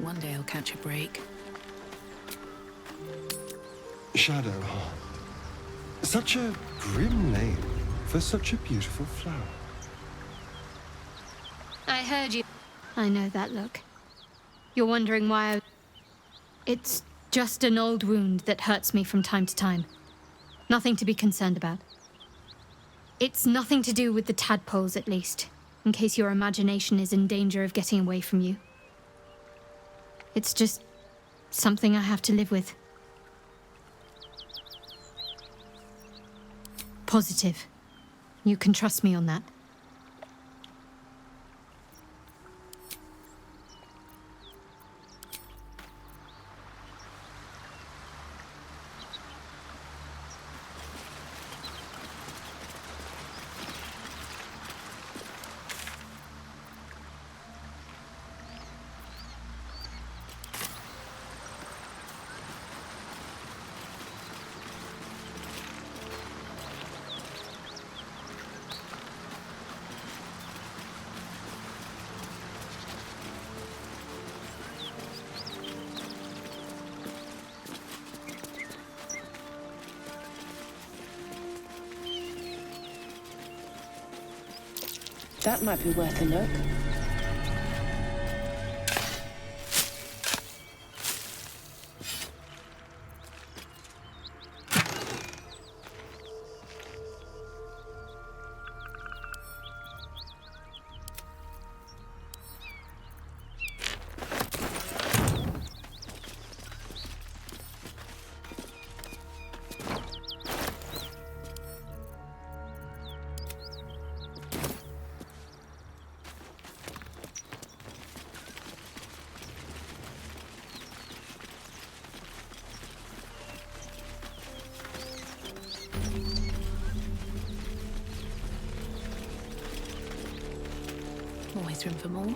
One day I'll catch a break. Shadow. Such a grim name for such a beautiful flower. I heard you. I know that look. You're wondering why It's just an old wound that hurts me from time to time. Nothing to be concerned about. It's nothing to do with the tadpoles, at least, in case your imagination is in danger of getting away from you. It's just something I have to live with. Positive. You can trust me on that. That might be worth a look. Always room for more.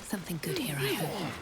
Something good here, I hope.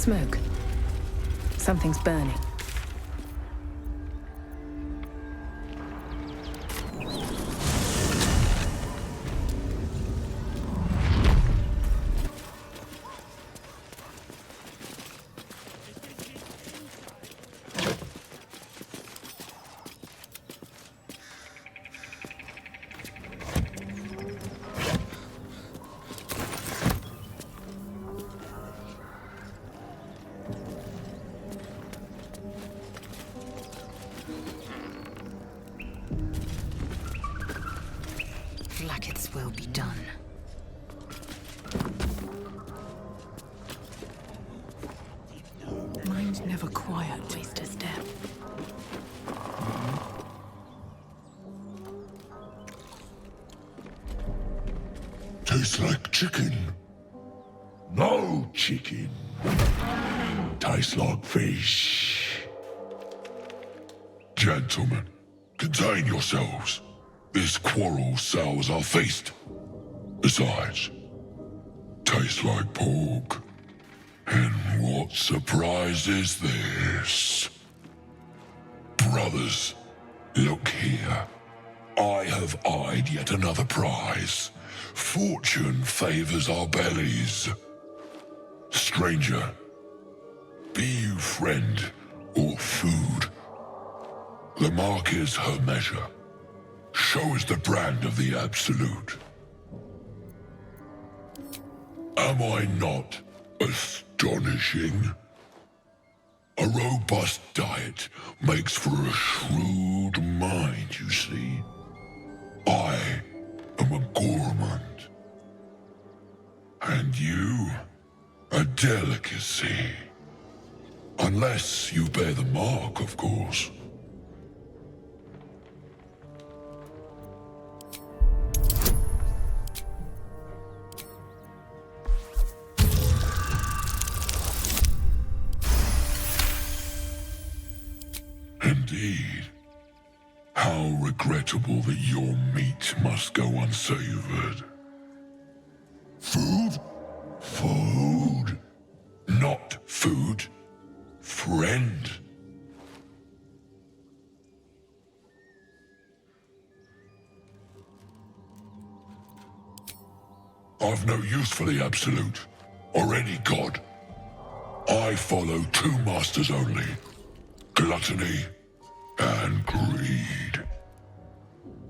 Smoke. Something's burning. Blacket's will be done. Mind never quiet. Waste a step. Tastes like chicken. No chicken. Tastes like fish. Gentlemen, contain yourselves. This quarrel sours our feast. Besides, tastes like pork. And what surprise is this? Brothers, look here. I have eyed yet another prize. Fortune favors our bellies. Stranger, be you friend or food. The mark is her measure. Show us the brand of the absolute. Am I not astonishing? A robust diet makes for a shrewd mind, you see. I am a gourmand. And you, a delicacy. Unless you bear the mark, of course. Indeed. How regrettable that your meat must go unsavored. Food? Food. Not food. Friend. I've no use for the Absolute, or any god. I follow two masters only. Gluttony and greed.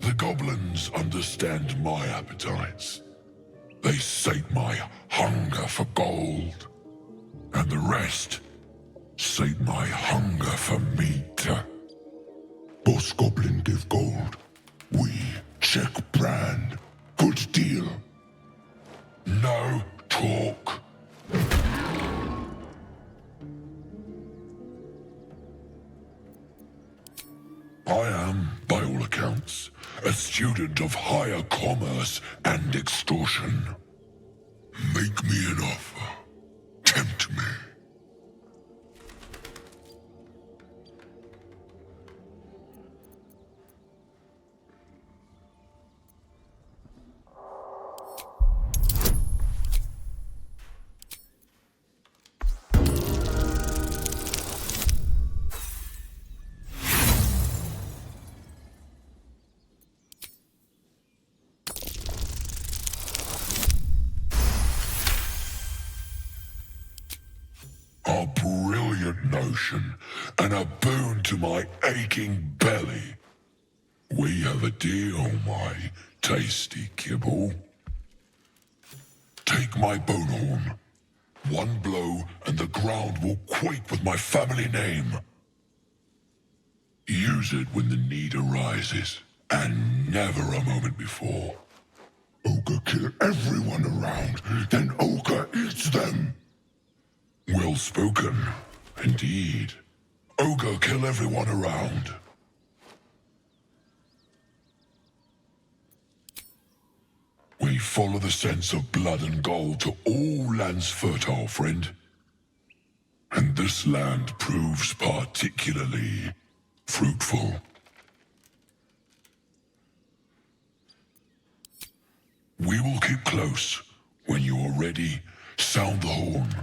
The goblins understand my appetites. They sate my hunger for gold. And the rest sate my hunger for meat. Boss Goblin give gold. We check brand. Good deal. No talk. I am, by all accounts, a student of higher commerce and extortion. Make me an offer. Tempt me. A brilliant notion, and a boon to my aching belly. We have a deal, my tasty kibble. Take my bone horn. One blow, and the ground will quake with my family name. Use it when the need arises, and never a moment before. Ogre kill everyone around, then Ogre eats them. Well spoken, indeed. Ogre kill everyone around. We follow the sense of blood and gold to all lands fertile, friend. And this land proves particularly fruitful. We will keep close. When you are ready, sound the horn.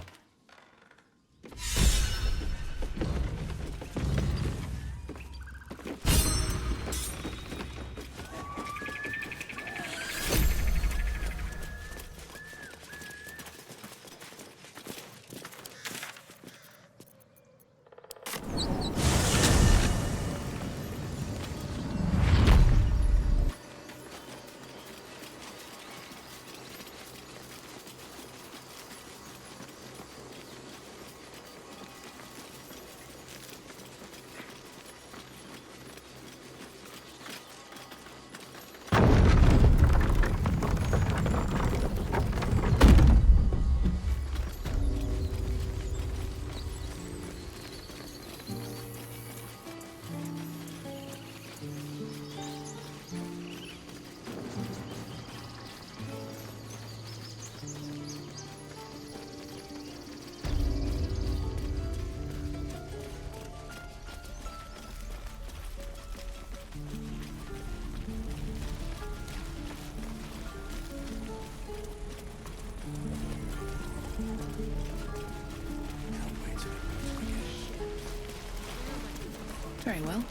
Very well.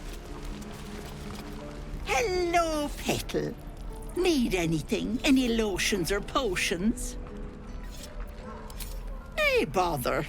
Hello, Petal. Need anything? Any lotions or potions? Hey, bother.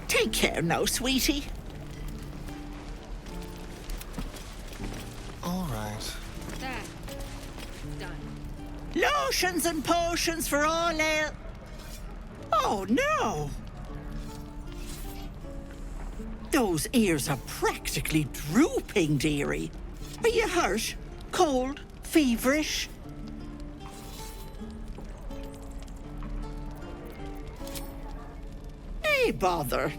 Take care now, sweetie. All right. There. Done. Lotions and potions for all ale. Oh, no. Those ears are practically drooping, dearie. Are you hurt? Cold? Feverish? Hey, bother.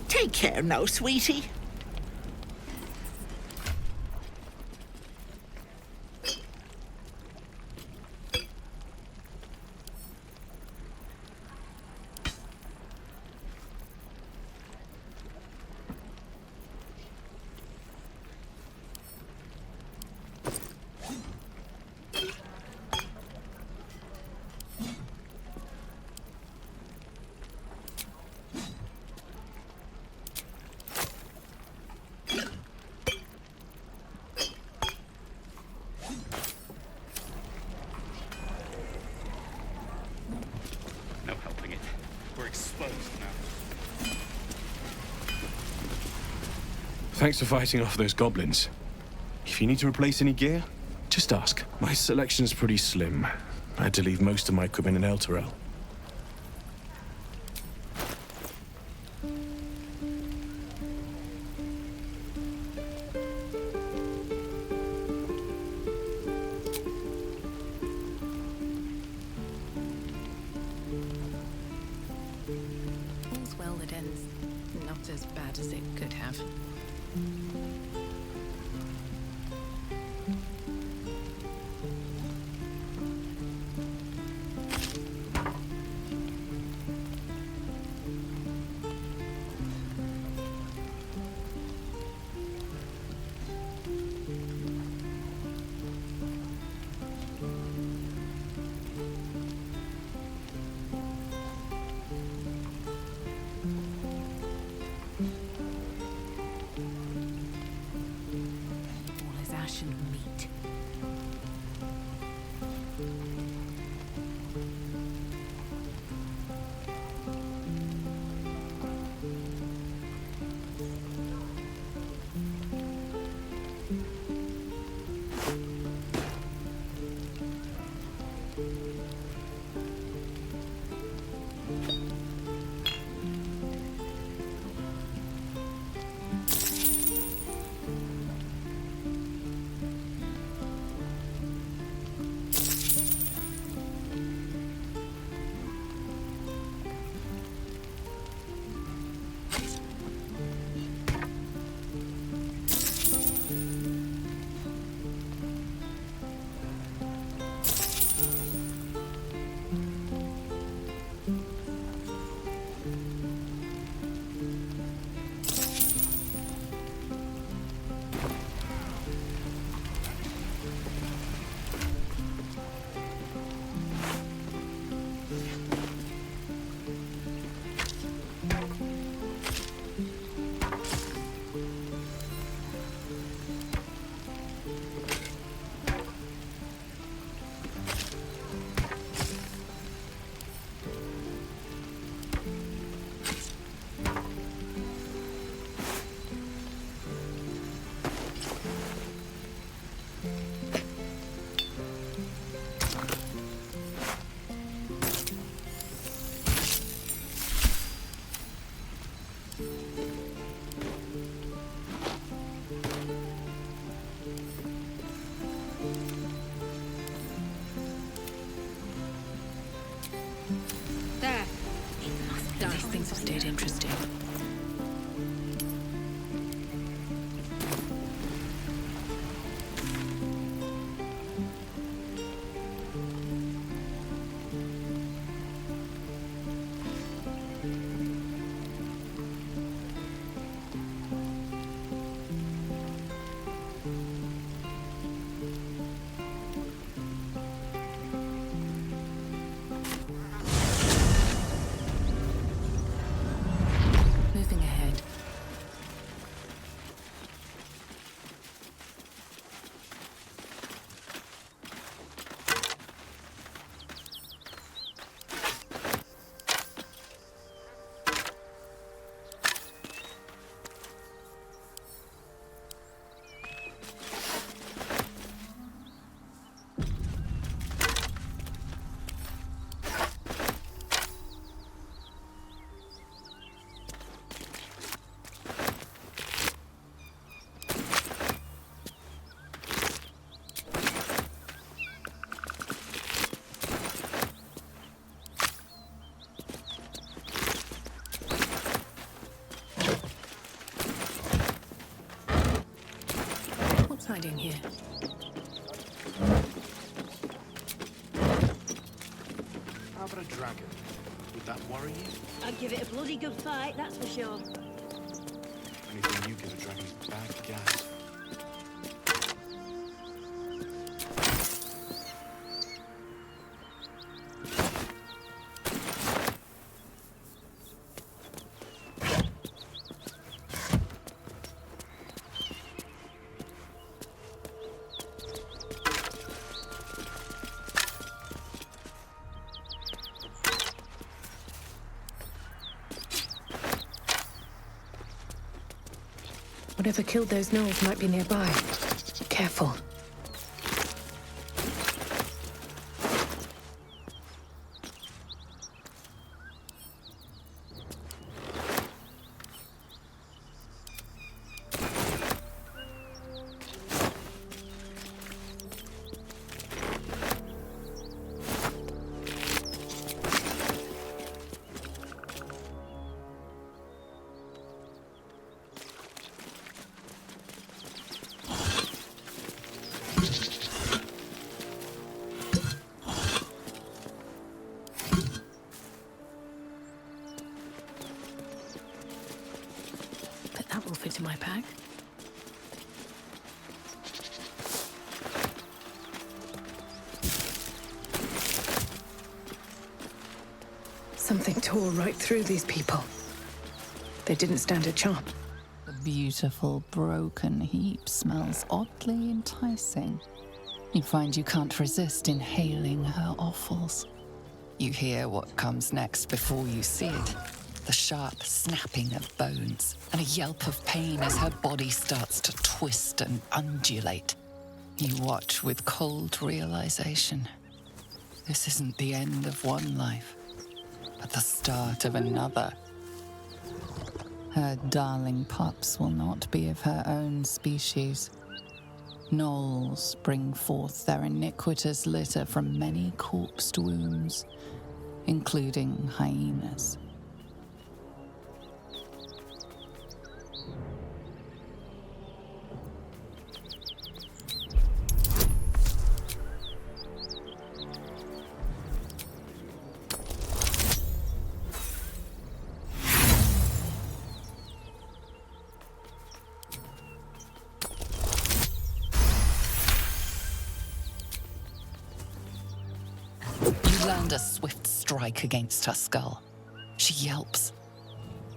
Take care now, sweetie. No helping it. We're exposed now. Thanks for fighting off those goblins. If you need to replace any gear, just ask. My selection's pretty slim. I had to leave most of my equipment in Elturel. All's well that ends not as bad as it could have. All is ash and meat. There. These things have stayed interesting. Moving ahead. What's hiding here? How about a dragon? Would that worry you? I'd give it a bloody good fight, that's for sure. Anything you give a dragon's bad gas. Whatever killed those gnolls might be nearby. Careful. fit in my pack. Something tore right through these people. They didn't stand a chance. The beautiful broken heap smells oddly enticing. You find you can't resist inhaling her offals. You hear what comes next before you see it. The sharp snapping of bones and a yelp of pain as her body starts to twist and undulate. You watch with cold realization. This isn't the end of one life, but the start of another. Her darling pups will not be of her own species. Gnolls bring forth their iniquitous litter from many corpsed wombs, including hyenas. Land a swift strike against her skull. She yelps,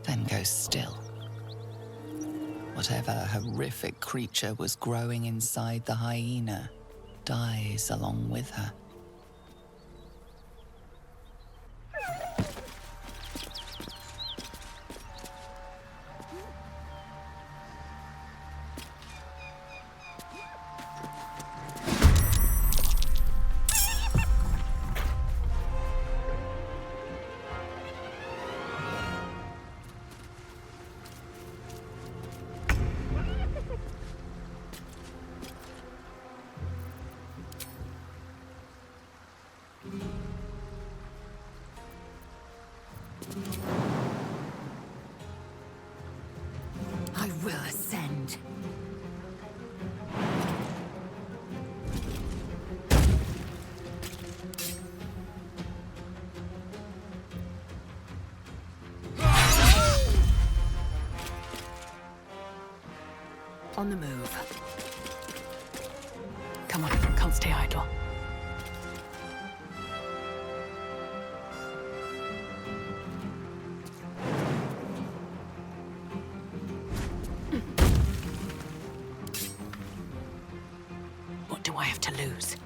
then goes still. Whatever horrific creature was growing inside the hyena dies along with her. I will ascend. On the move. Come on, can't stay idle. What do I have to lose?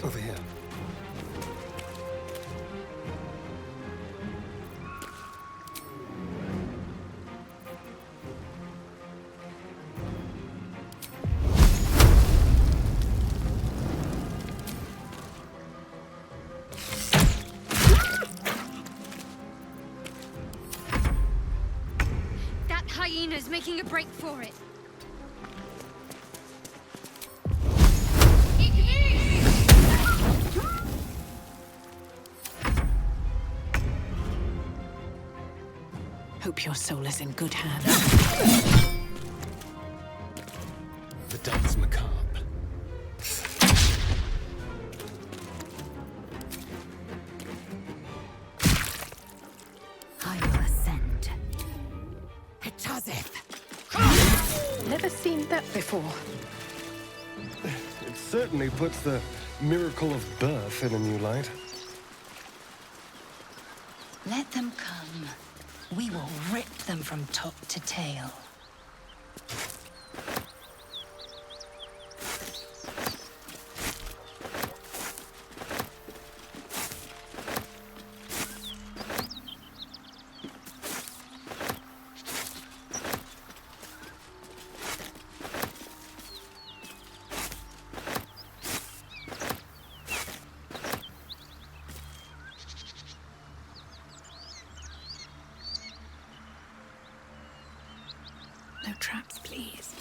Over here. That hyena's making a break for it. Hope your soul is in good hands. The dance macabre. I will ascend. Hitazith. Never seen that before. It certainly puts the miracle of birth in a new light. Let them come. We will rip them from top to tail. No traps, please.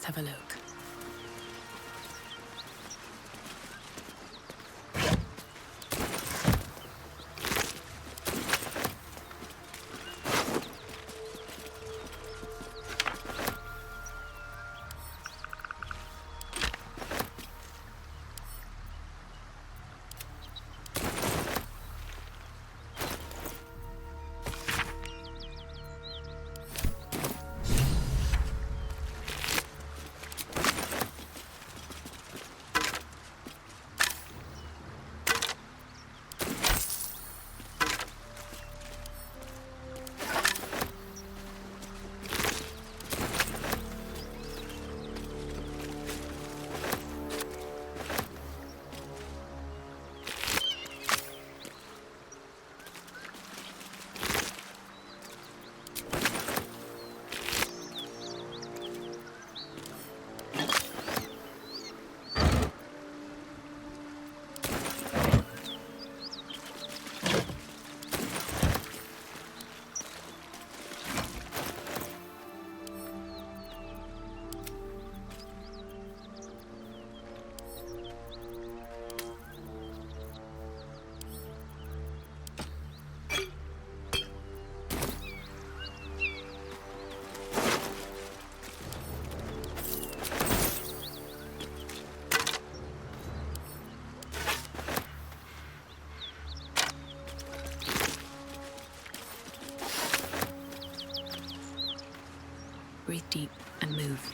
have a look. Breathe deep and move.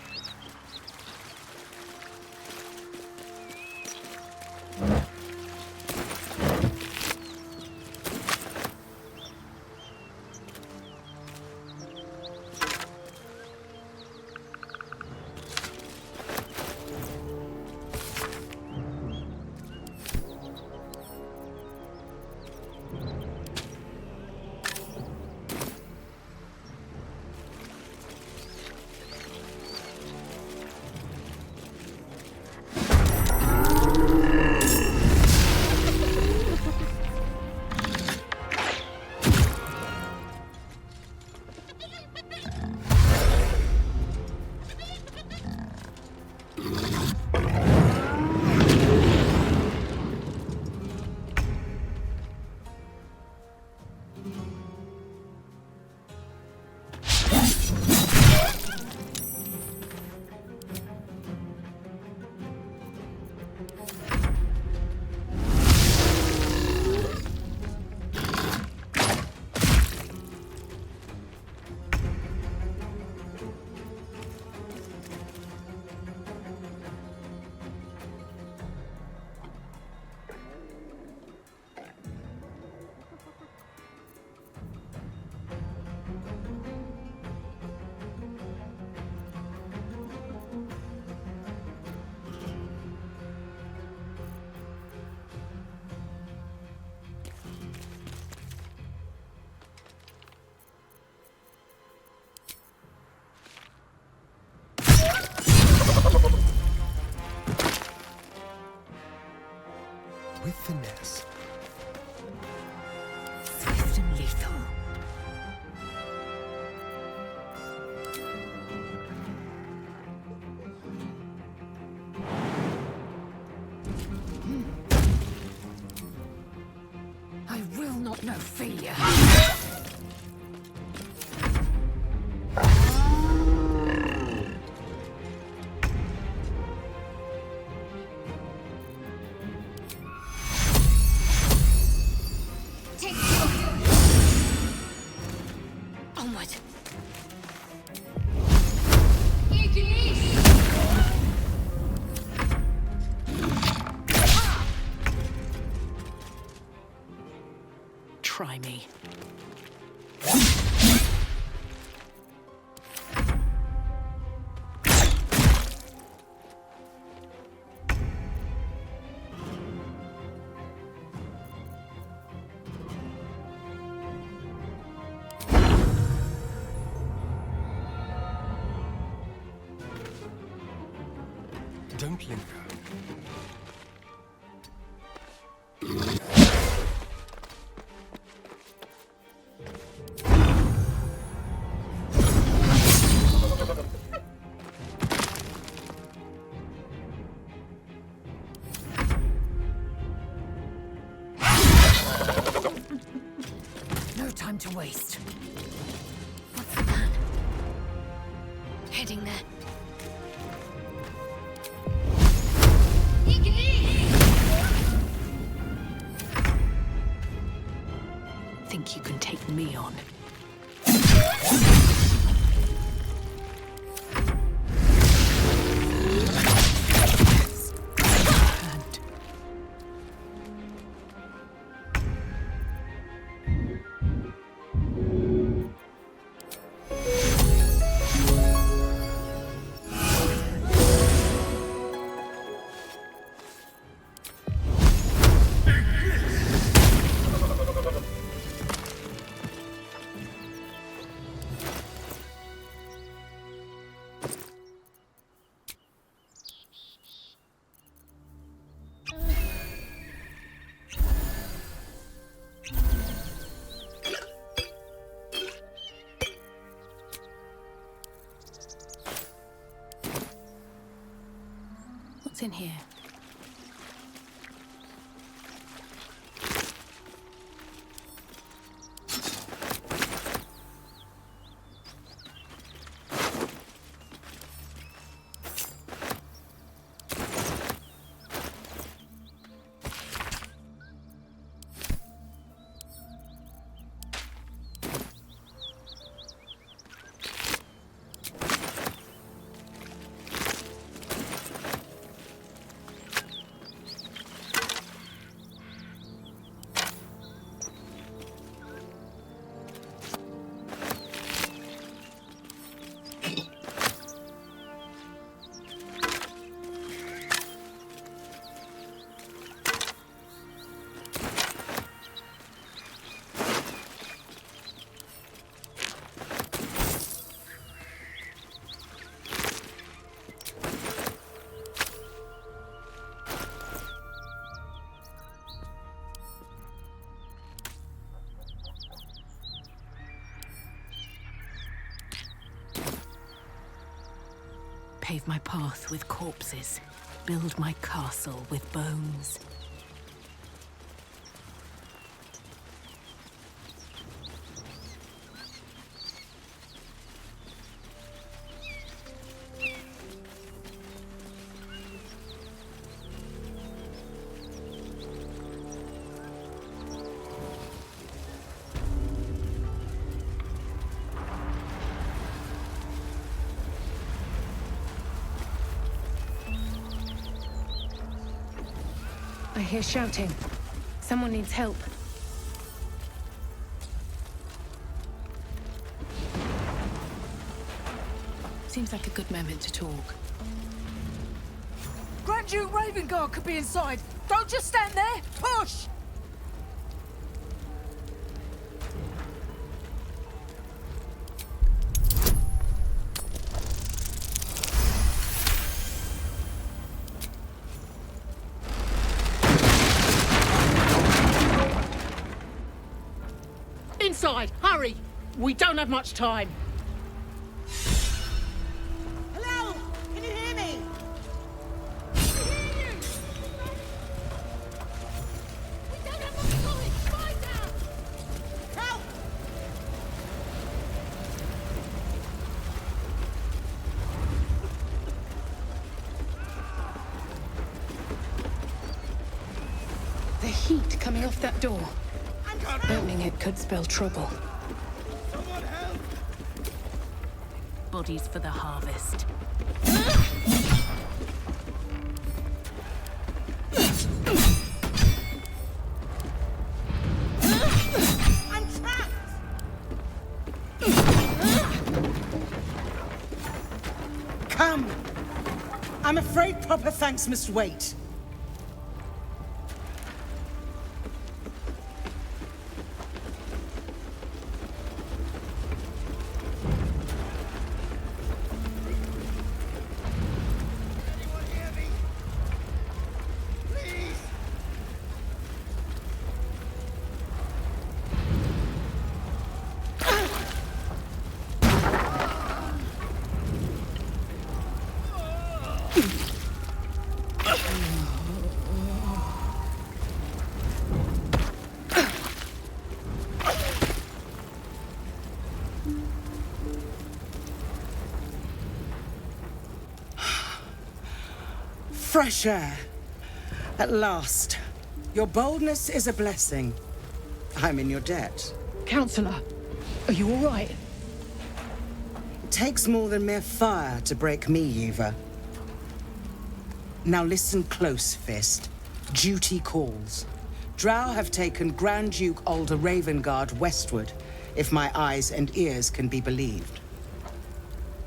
With finesse. Swift and lethal. I will not know failure. Onward. Try me. Don't linger. getting there. Think you can take me on? What's in here? Pave my path with corpses. Build my castle with bones. I hear shouting. Someone needs help. Seems like a good moment to talk. Grand Duke Ravengard could be inside. Don't just stand there. Push! Inside! Hurry! We don't have much time. Hello? Can you hear me? We don't have much time! Find out! Help! The heat coming off that door. Opening it could spell trouble. Someone help! Bodies for the harvest. I'm trapped! Come! I'm afraid proper thanks must wait. Fresh air. At last. Your boldness is a blessing. I'm in your debt. Counselor, are you all right? It takes more than mere fire to break me, Eva. Now listen close, Fist. Duty calls. Drow have taken Grand Duke Alder Ravengard westward, if my eyes and ears can be believed.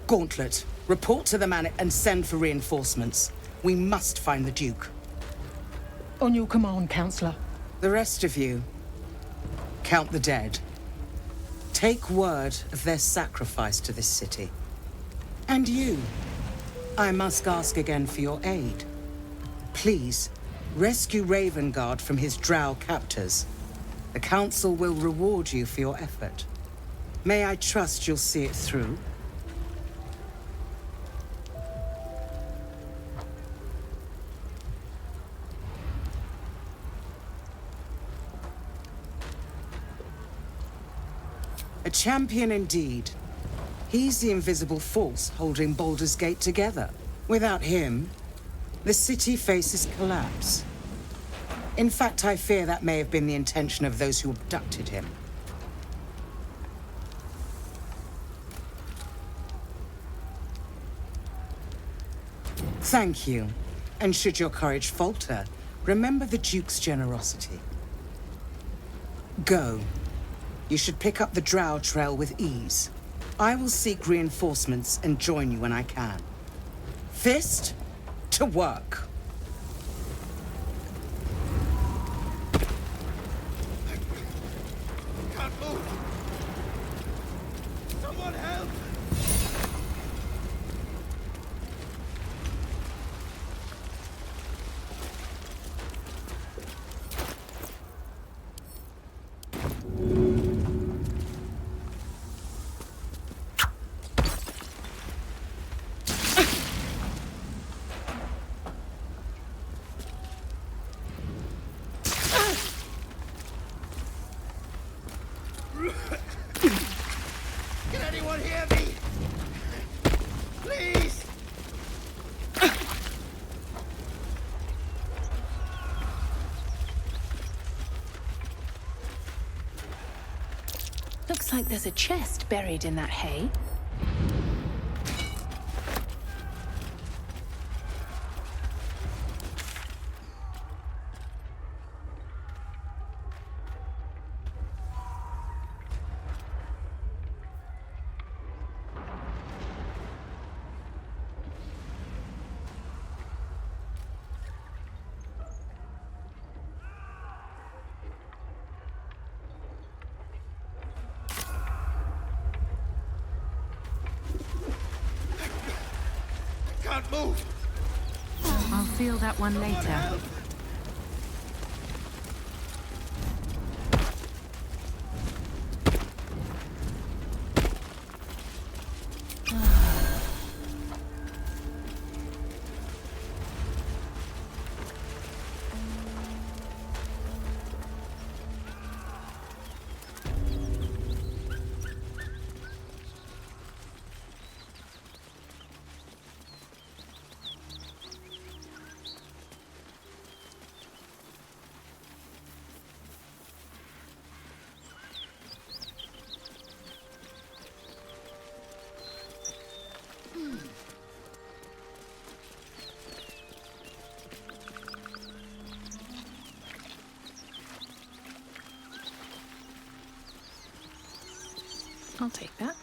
Gauntlet, report to the man and send for reinforcements. We must find the Duke. On your command, Counselor. The rest of you, count the dead. Take word of their sacrifice to this city. And you, I must ask again for your aid. Please, rescue Ravengard from his drow captors. The Council will reward you for your effort. May I trust you'll see it through? A champion indeed. He's the invisible force holding Baldur's Gate together. Without him, the city faces collapse. In fact, I fear that may have been the intention of those who abducted him. Thank you. And should your courage falter, remember the Duke's generosity. Go. You should pick up the Drow trail with ease. I will seek reinforcements and join you when I can. Fist, to work. Can't move. Someone help! Can anyone hear me? Please! Looks like there's a chest buried in that hay. Can't move! I'll feel that one later. I'll take that.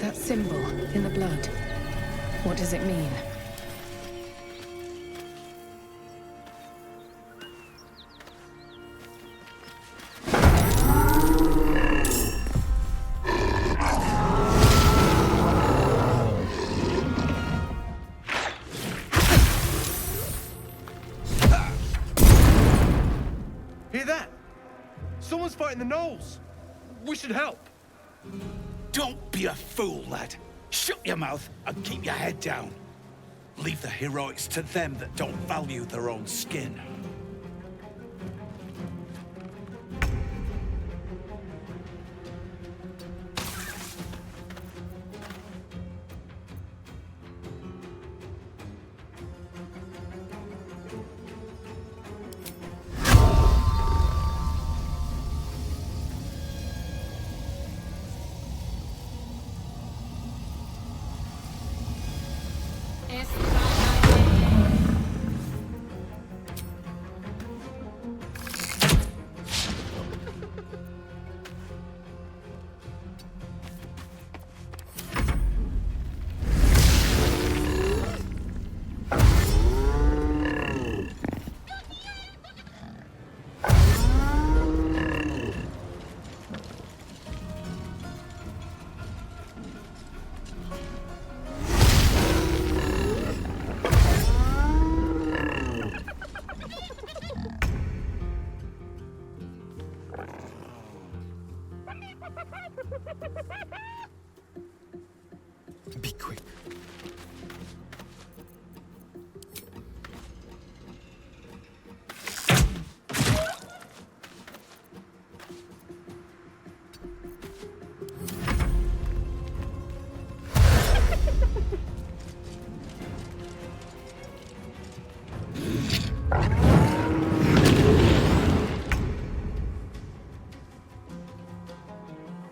That symbol in the blood. What does it mean? Hear that? Someone's fighting the gnolls. We should help. Don't be a fool, lad. Shut your mouth and keep your head down. Leave the heroics to them that don't value their own skin. Be quick.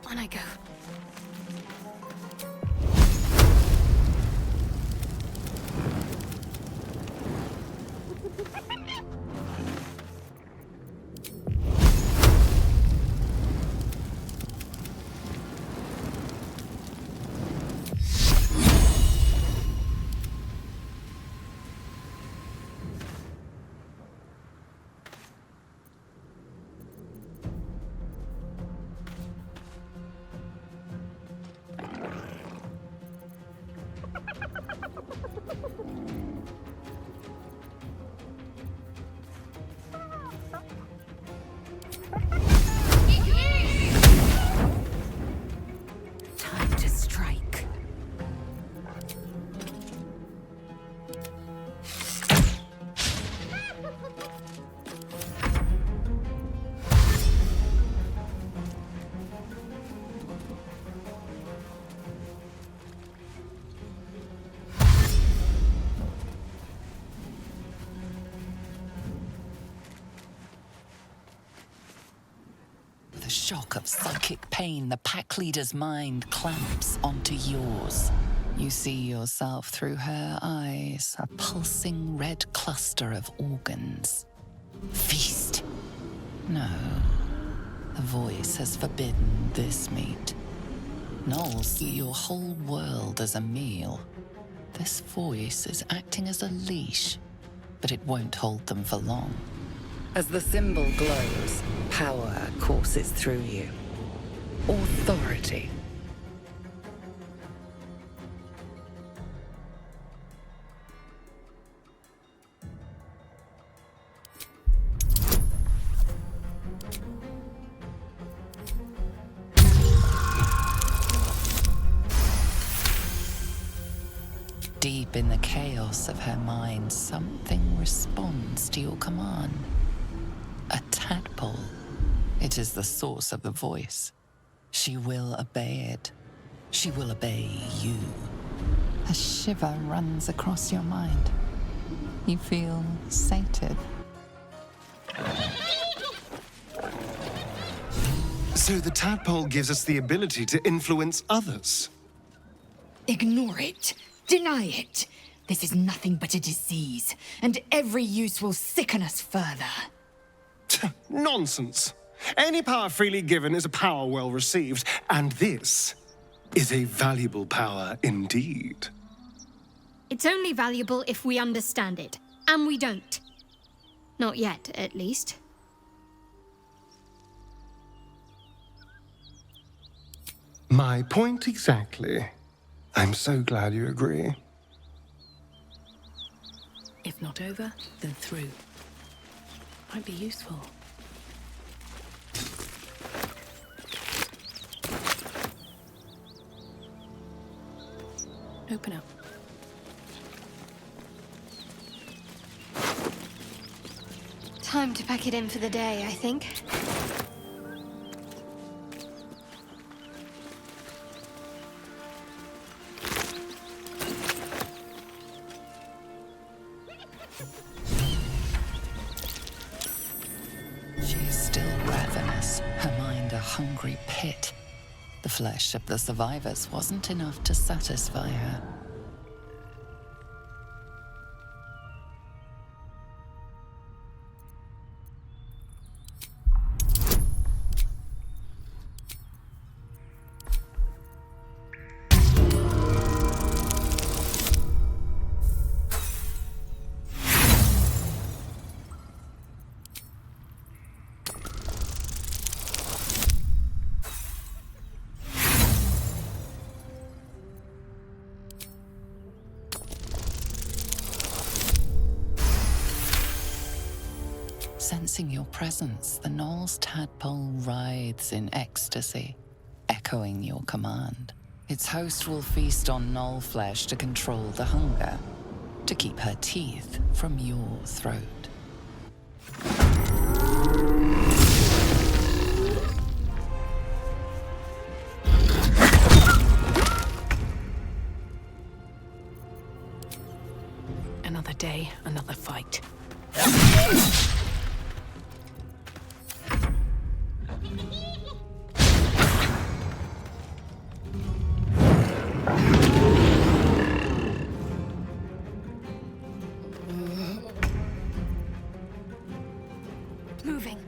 On I go. Time to strike. With a shock of psychic pain, the pack leader's mind clamps onto yours. You see yourself through her eyes, a pulsing red cluster of organs. Feast. No. The voice has forbidden this meat. Gnolls see your whole world as a meal. This voice is acting as a leash, but it won't hold them for long. As the symbol glows, power courses through you. Authority. Deep in the chaos of her mind, something responds to your command. A tadpole. It is the source of the voice. She will obey it. She will obey you. A shiver runs across your mind. You feel sated. So the tadpole gives us the ability to influence others. Ignore it. Deny it. This is nothing but a disease, and every use will sicken us further. Nonsense. Any power freely given is a power well received, and this is a valuable power indeed. It's only valuable if we understand it, and we don't. Not yet, at least. My point exactly. I'm so glad you agree. If not over, then through. Might be useful. Open up. Time to pack it in for the day, I think. She is still ravenous, her mind a hungry pit. The flesh of the survivors wasn't enough to satisfy her. Sensing your presence, the Knoll's tadpole writhes in ecstasy, echoing your command. Its host will feast on Knoll flesh to control the hunger, to keep her teeth from your throat. Another day, another fight. Moving.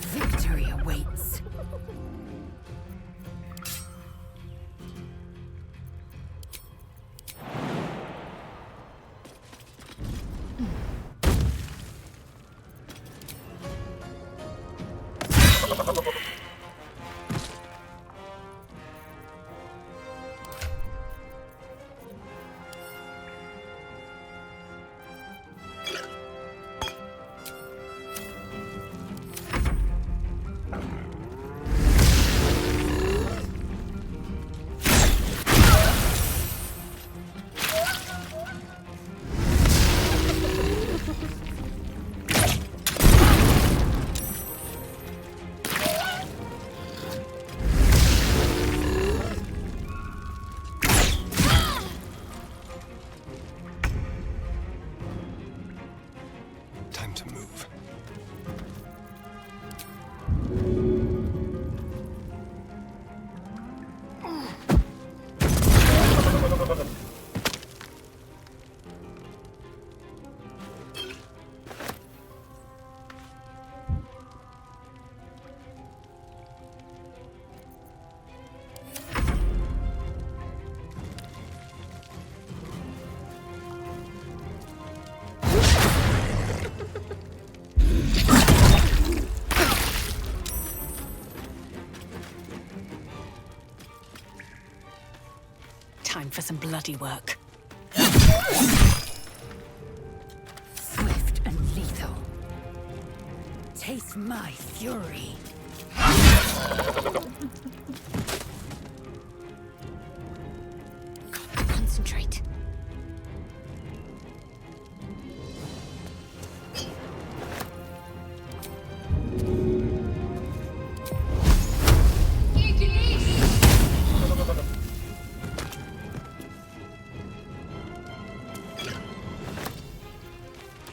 Victory awaits. Time to move. Time for some bloody work. Swift and lethal. Taste my fury. Concentrate.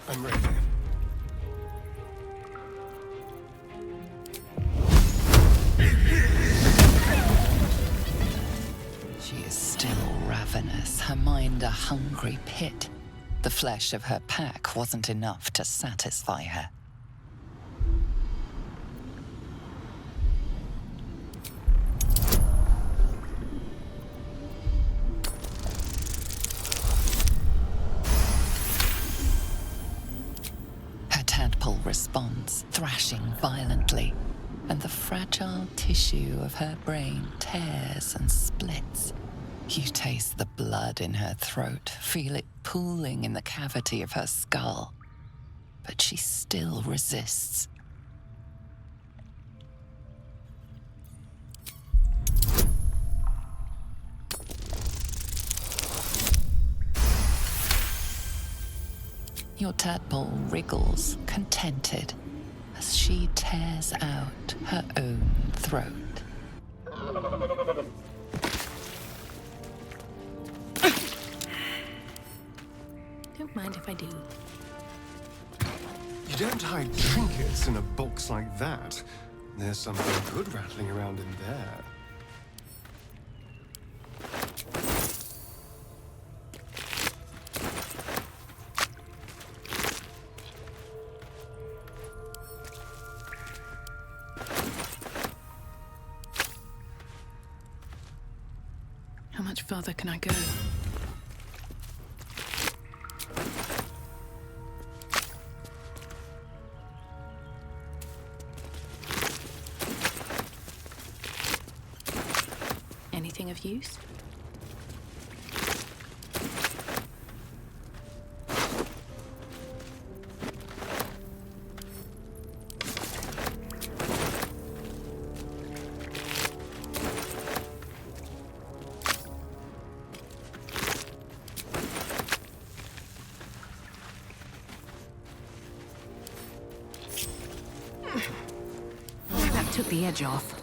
I'm ready. She is still ravenous, her mind a hungry pit. The flesh of her pack wasn't enough to satisfy her. Her tadpole responds, thrashing violently, and the fragile tissue of her brain tears and splits. You taste the blood in her throat, feel it pooling in the cavity of her skull. But she still resists. Your tadpole wriggles, contented, as she tears out her own throat. Don't mind if I do. You don't hide trinkets in a box like that. There's something good rattling around in there. much further can I go? Anything of use? That took the edge off.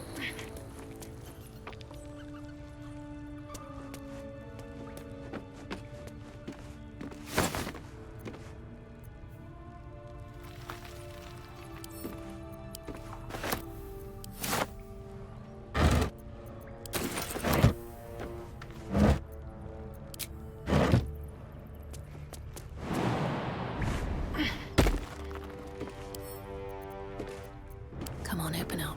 Come on, open up.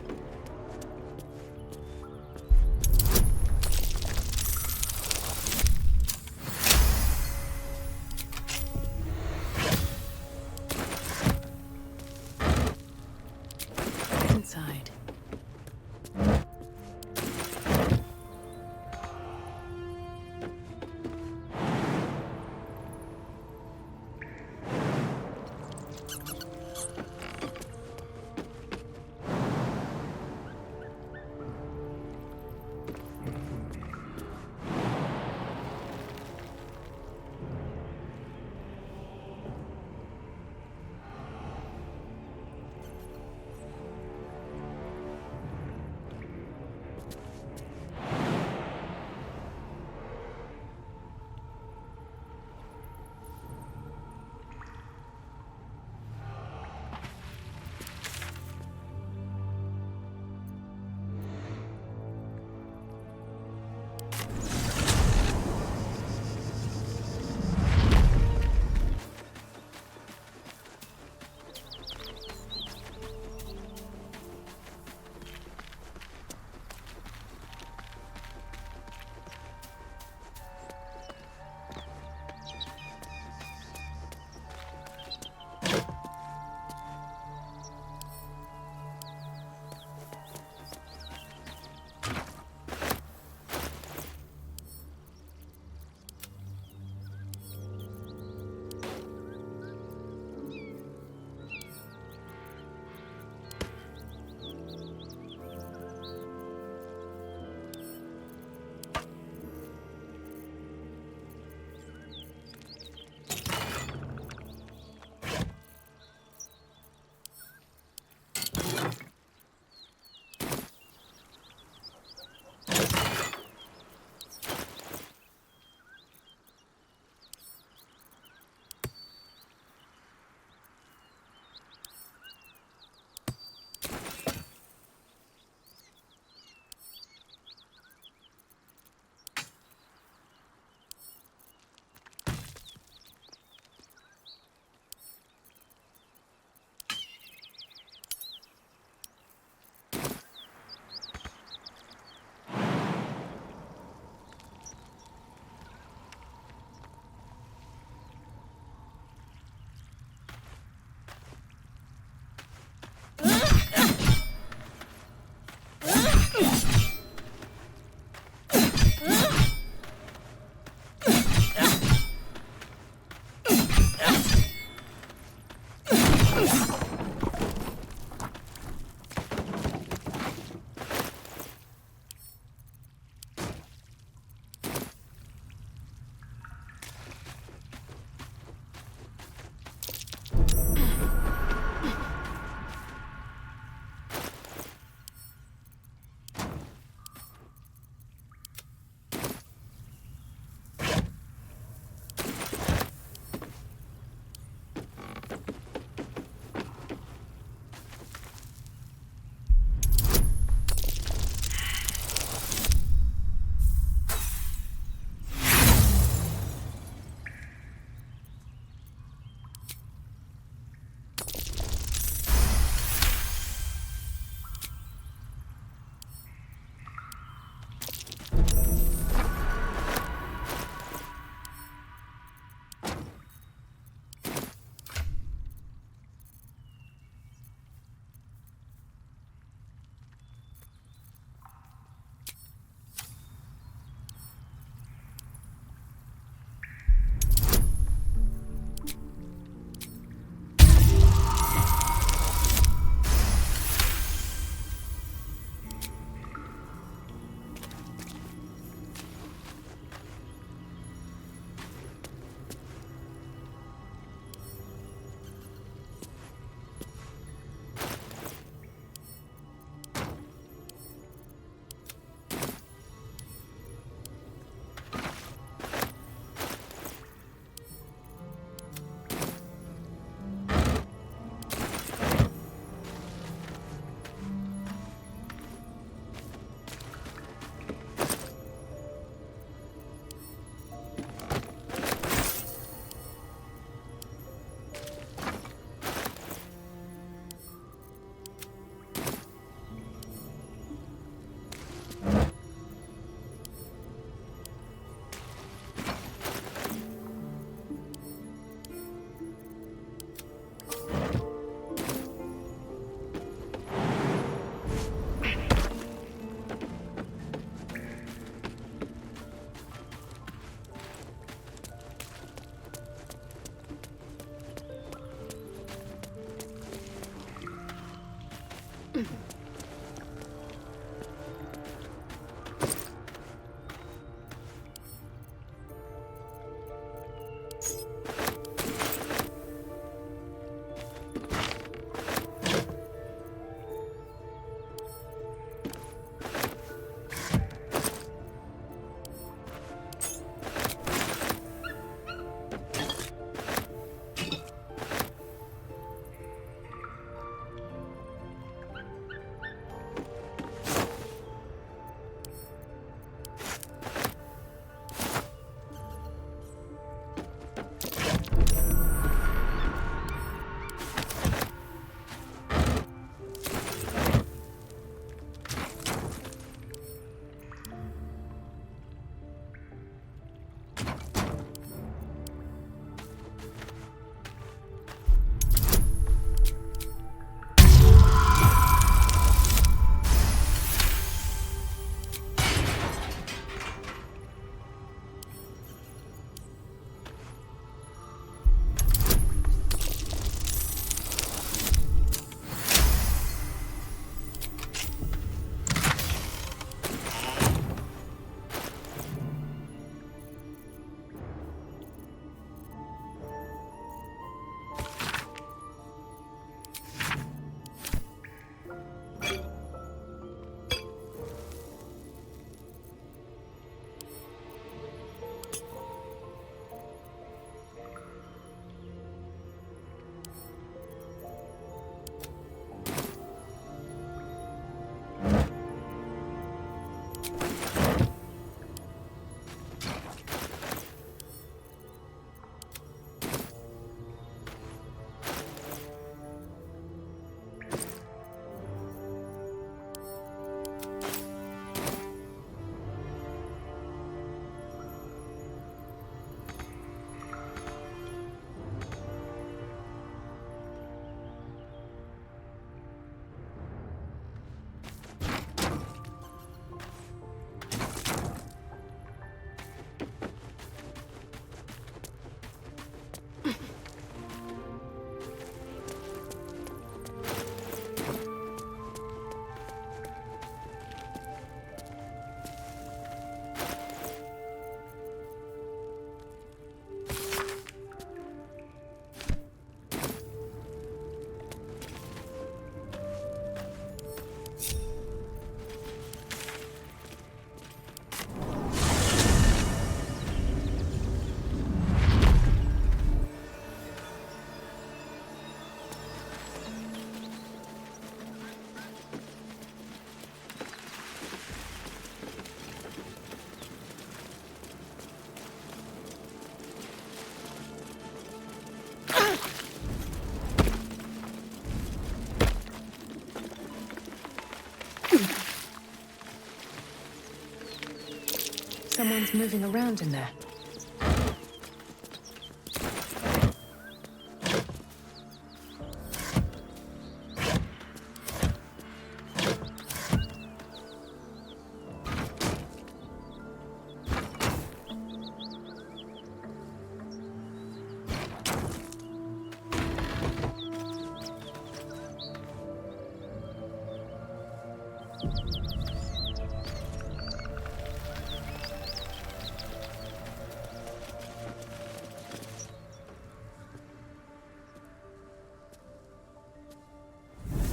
Someone's moving around in there.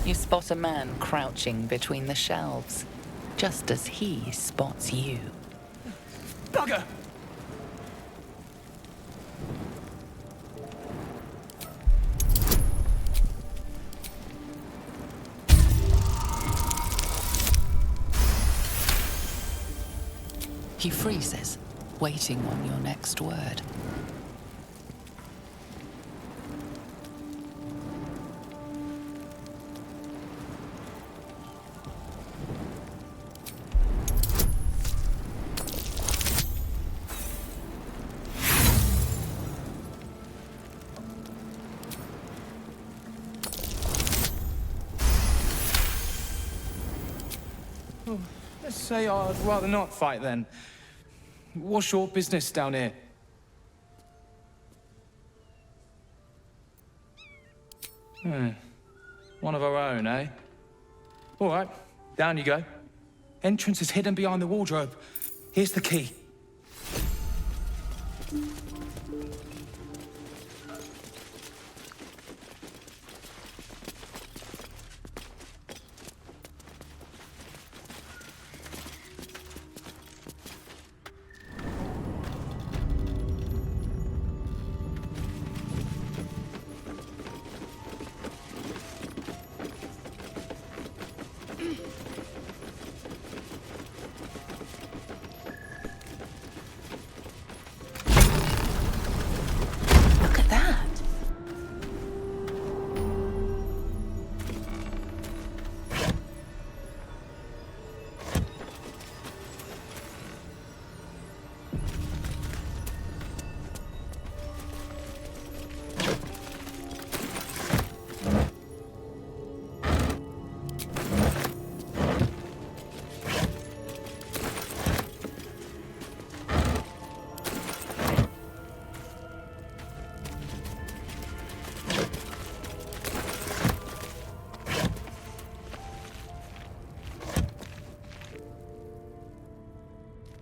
You spot a man crouching between the shelves, just as he spots you. Bugger! He freezes, waiting on your next word. Let's say I'd rather not fight then. What's your business down here? One of our own, eh? All right, down you go. Entrance is hidden behind the wardrobe. Here's the key. Look at that.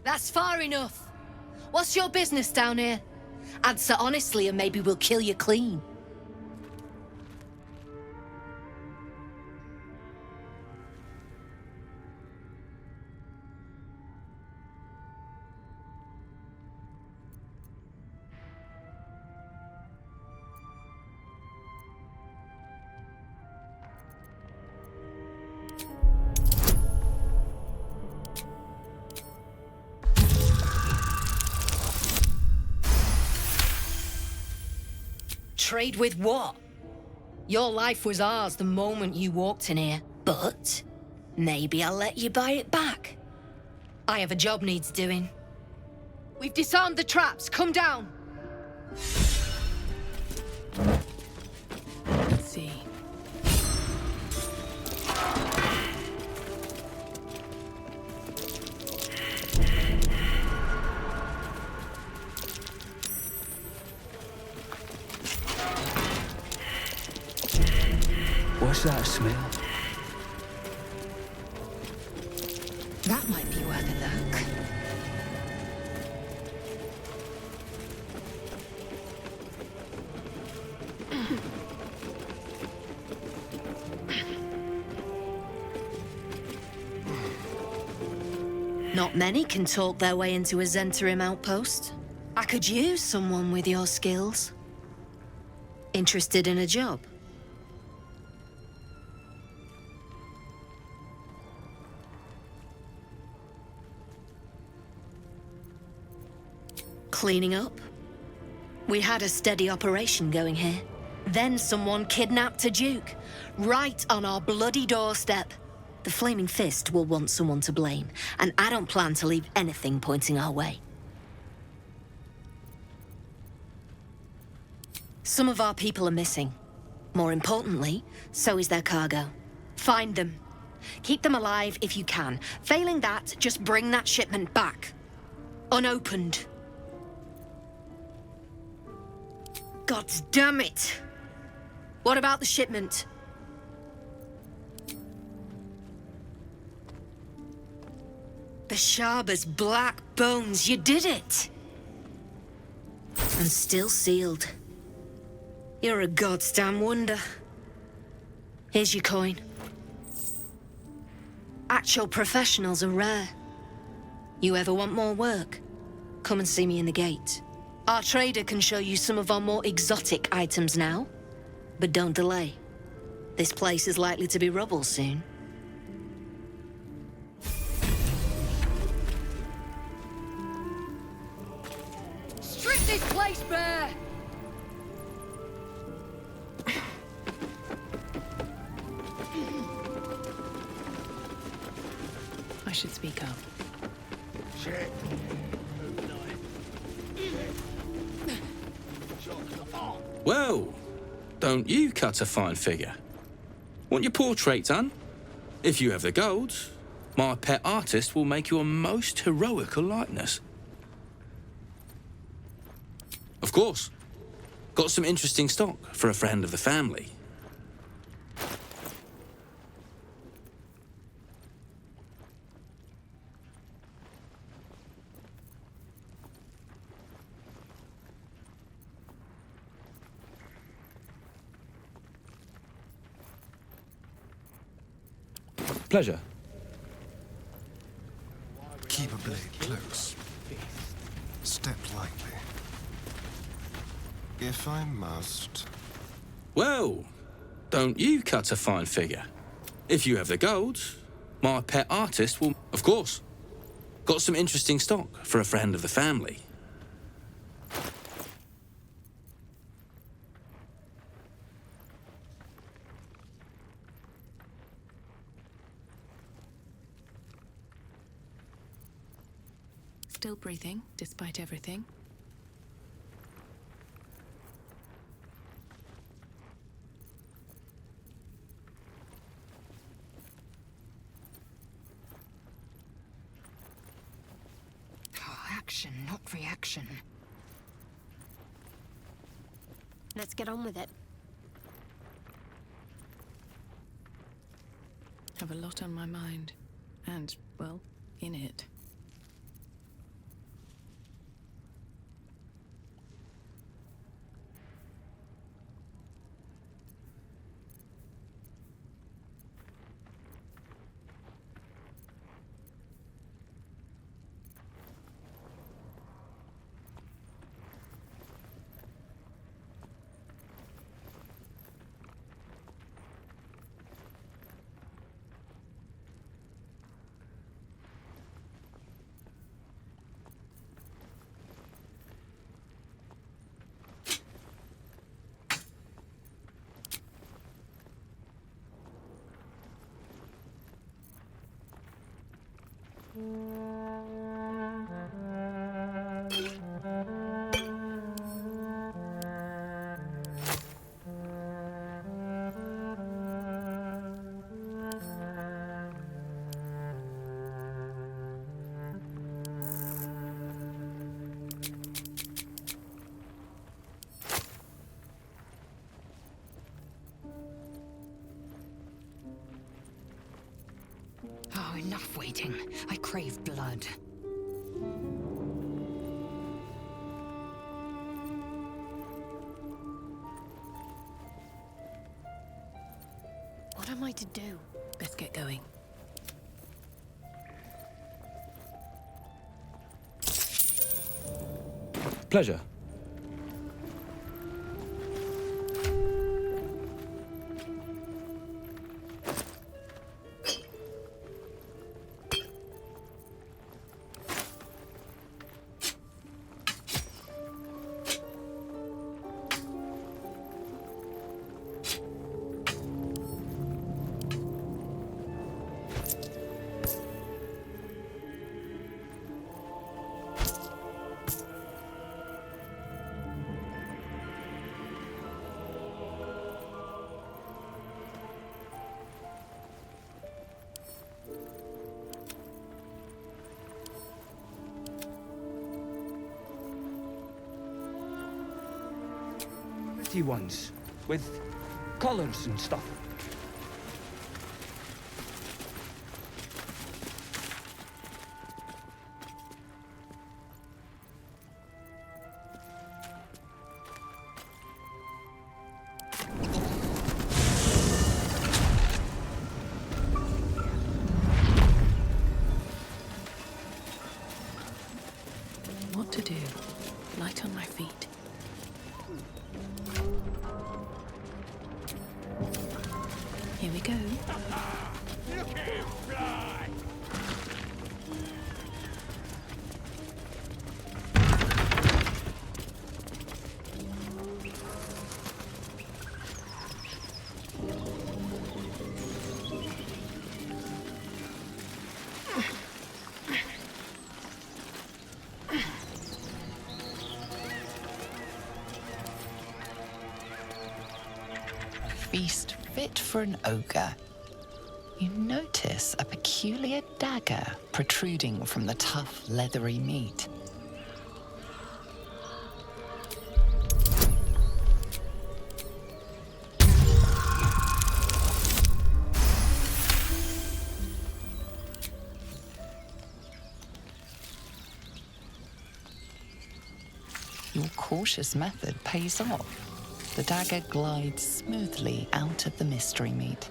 That's far enough. What's your business down here? Answer honestly and maybe we'll kill you clean. Trade with what? Your life was ours the moment you walked in here, but maybe I'll let you buy it back. I have a job needs doing. We've disarmed the traps. Come down. Let's see. What's that smell? That might be worth a look. Not many can talk their way into a Zentarim outpost. I could use someone with your skills. Interested in a job? Cleaning up? We had a steady operation going here. Then someone kidnapped a Duke, right on our bloody doorstep. The Flaming Fist will want someone to blame, and I don't plan to leave anything pointing our way. Some of our people are missing. More importantly, so is their cargo. Find them. Keep them alive if you can. Failing that, just bring that shipment back. Unopened. God damn it! What about the shipment? The Sharber's black bones, you did it! And still sealed. You're a goddamn wonder. Here's your coin. Actual professionals are rare. You ever want more work? Come and see me in the gate. Our trader can show you some of our more exotic items now. But don't delay. This place is likely to be rubble soon. Strip this place bare! I should speak up. Well, don't you cut a fine figure? Want your portrait done? If you have the gold, my pet artist will make you a most heroical likeness. Of course. Got some interesting stock for a friend of the family. Pleasure. Keep a blade close. Step lightly. If I must. Well, don't you cut a fine figure? If you have the gold, my pet artist will... Of course. Got some interesting stock for a friend of the family. Still breathing, despite everything. Action, not reaction. Let's get on with it. Have a lot on my mind. And, well, in it. Oh, enough waiting. I crave blood. What am I to do? Let's get going. Pleasure. Ones with collars and stuff. What to do? Light on my feet. Here we go. You can't fly! Feast fit for an ogre. You notice a peculiar dagger protruding from the tough, leathery meat. Your cautious method pays off. The dagger glides smoothly out of the mystery meat.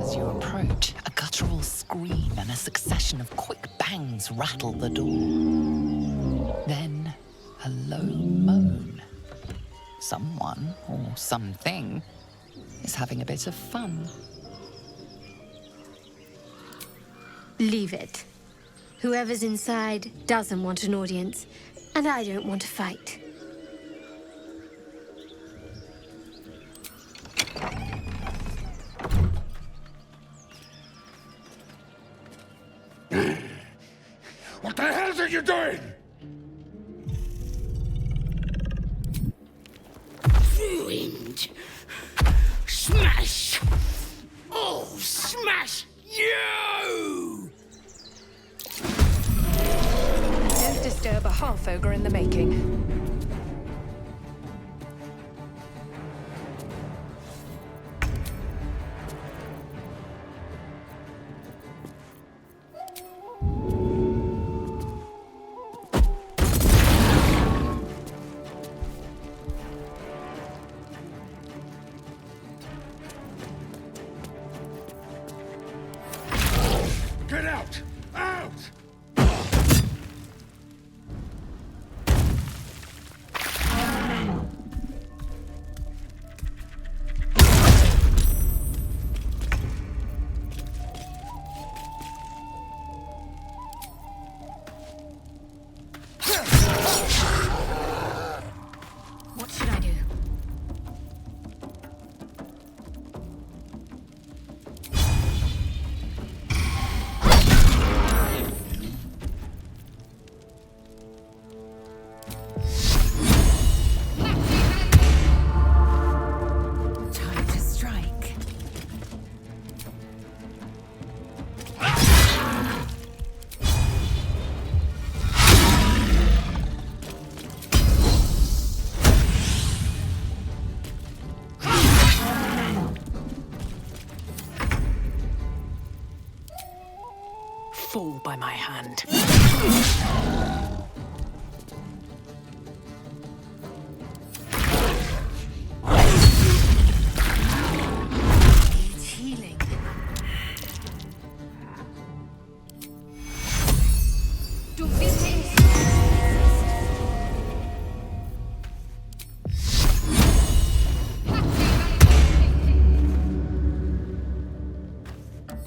As you approach, a guttural scream and a succession of quick bangs rattle the door. Then, a low moan. Someone, or something, is having a bit of fun. Leave it. Whoever's inside doesn't want an audience, and I don't want to fight. What the hell are you doing? Ruined. Smash! Oh, smash you! Don't disturb a half-ogre in the making. Get out! Out! What should I do? Time to strike. Fall by my hand. Needs healing.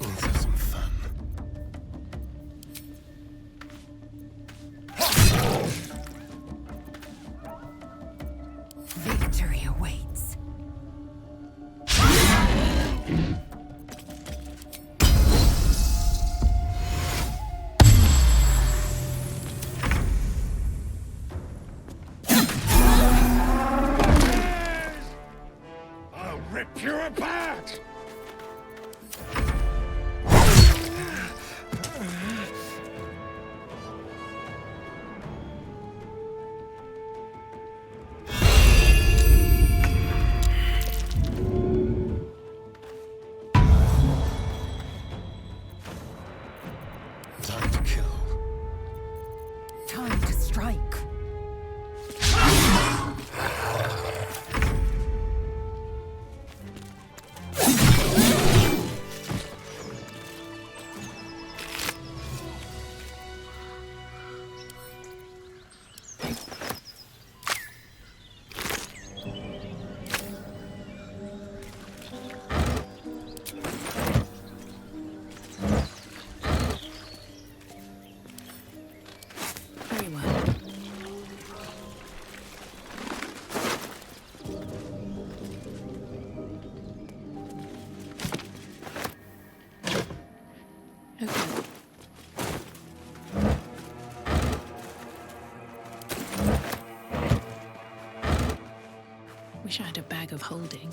Let's have some fun. Victory awaits. I'll rip you apart! Time to kill. Time to strike. Very well. Okay. Wish I had a bag of holding.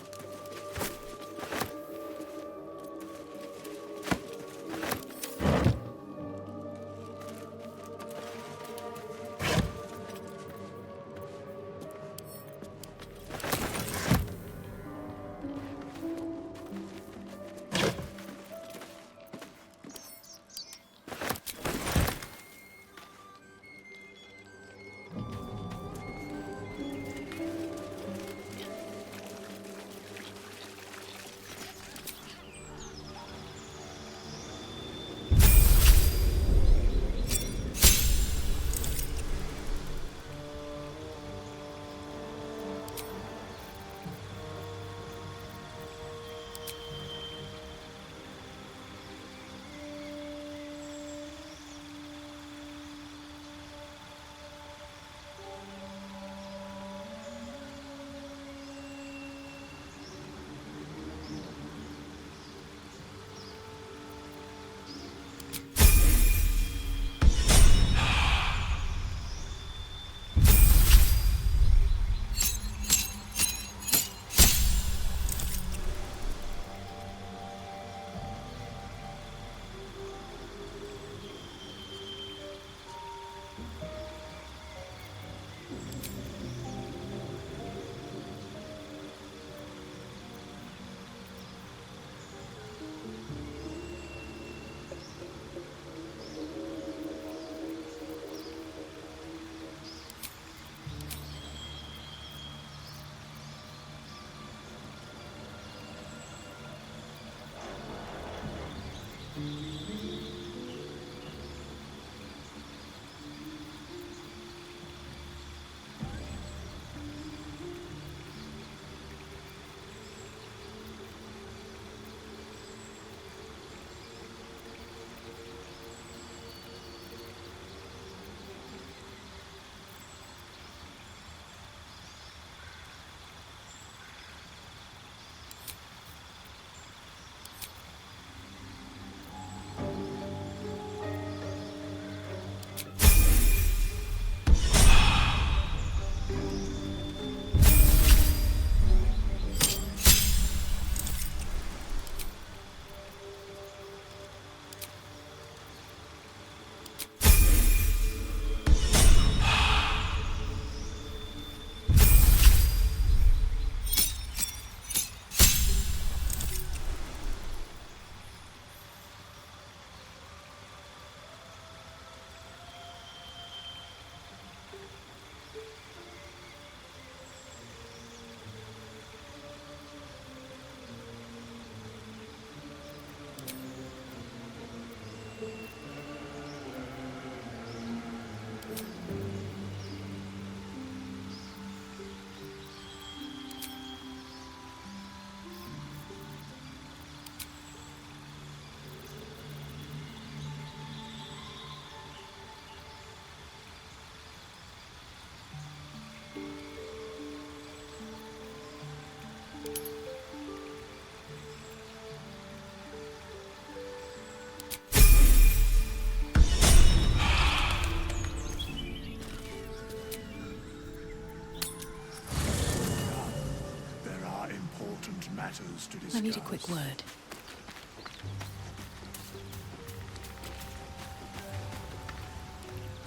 Matters to discuss. I need a quick word.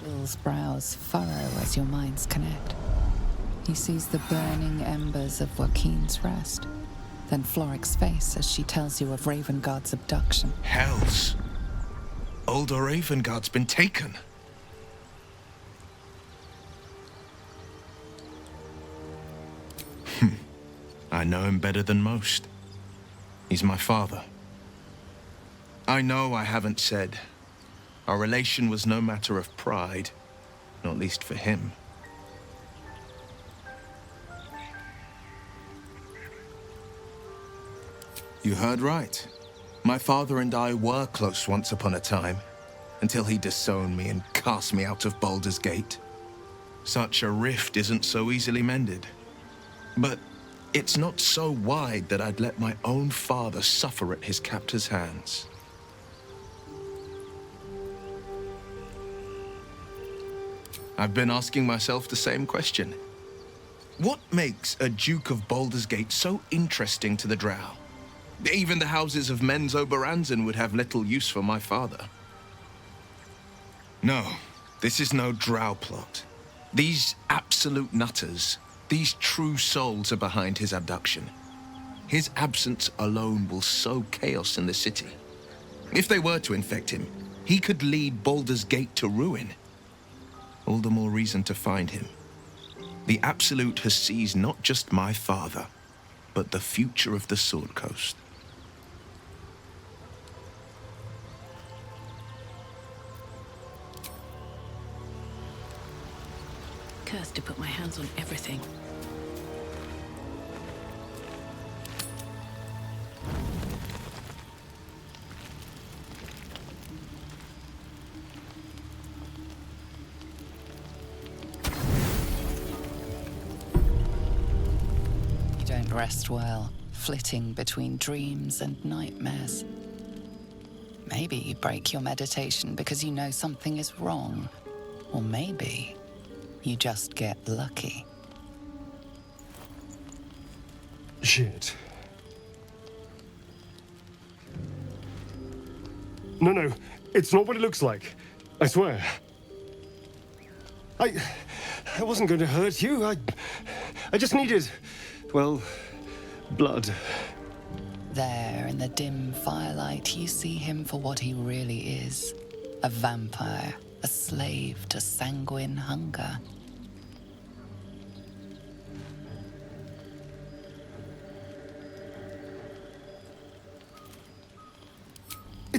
Will's brows furrow as your minds connect. He sees the burning embers of Joaquin's rest, then Floric's face as she tells you of Ravengard's abduction. Hells! Older Ravengard's been taken. I know him better than most. He's my father. I know I haven't said. Our relation was no matter of pride, not least for him. You heard right. My father and I were close once upon a time, until he disowned me and cast me out of Baldur's Gate. Such a rift isn't so easily mended. But it's not so wide that I'd let my own father suffer at his captor's hands. I've been asking myself the same question. What makes a Duke of Baldur's Gate so interesting to the Drow? Even the houses of Men's Oberanzen would have little use for my father. No, this is no Drow plot. These absolute nutters, these true souls are behind his abduction. His absence alone will sow chaos in the city. If they were to infect him, he could lead Baldur's Gate to ruin. All the more reason to find him. The Absolute has seized not just my father, but the future of the Sword Coast. Cursed to put my hands on everything. You don't rest well, flitting between dreams and nightmares. Maybe you break your meditation because you know something is wrong. Or maybe you just get lucky. Shit. No, it's not what it looks like. I swear. I wasn't going to hurt you. I just needed, well, blood. There, in the dim firelight, you see him for what he really is. A vampire, a slave to sanguine hunger.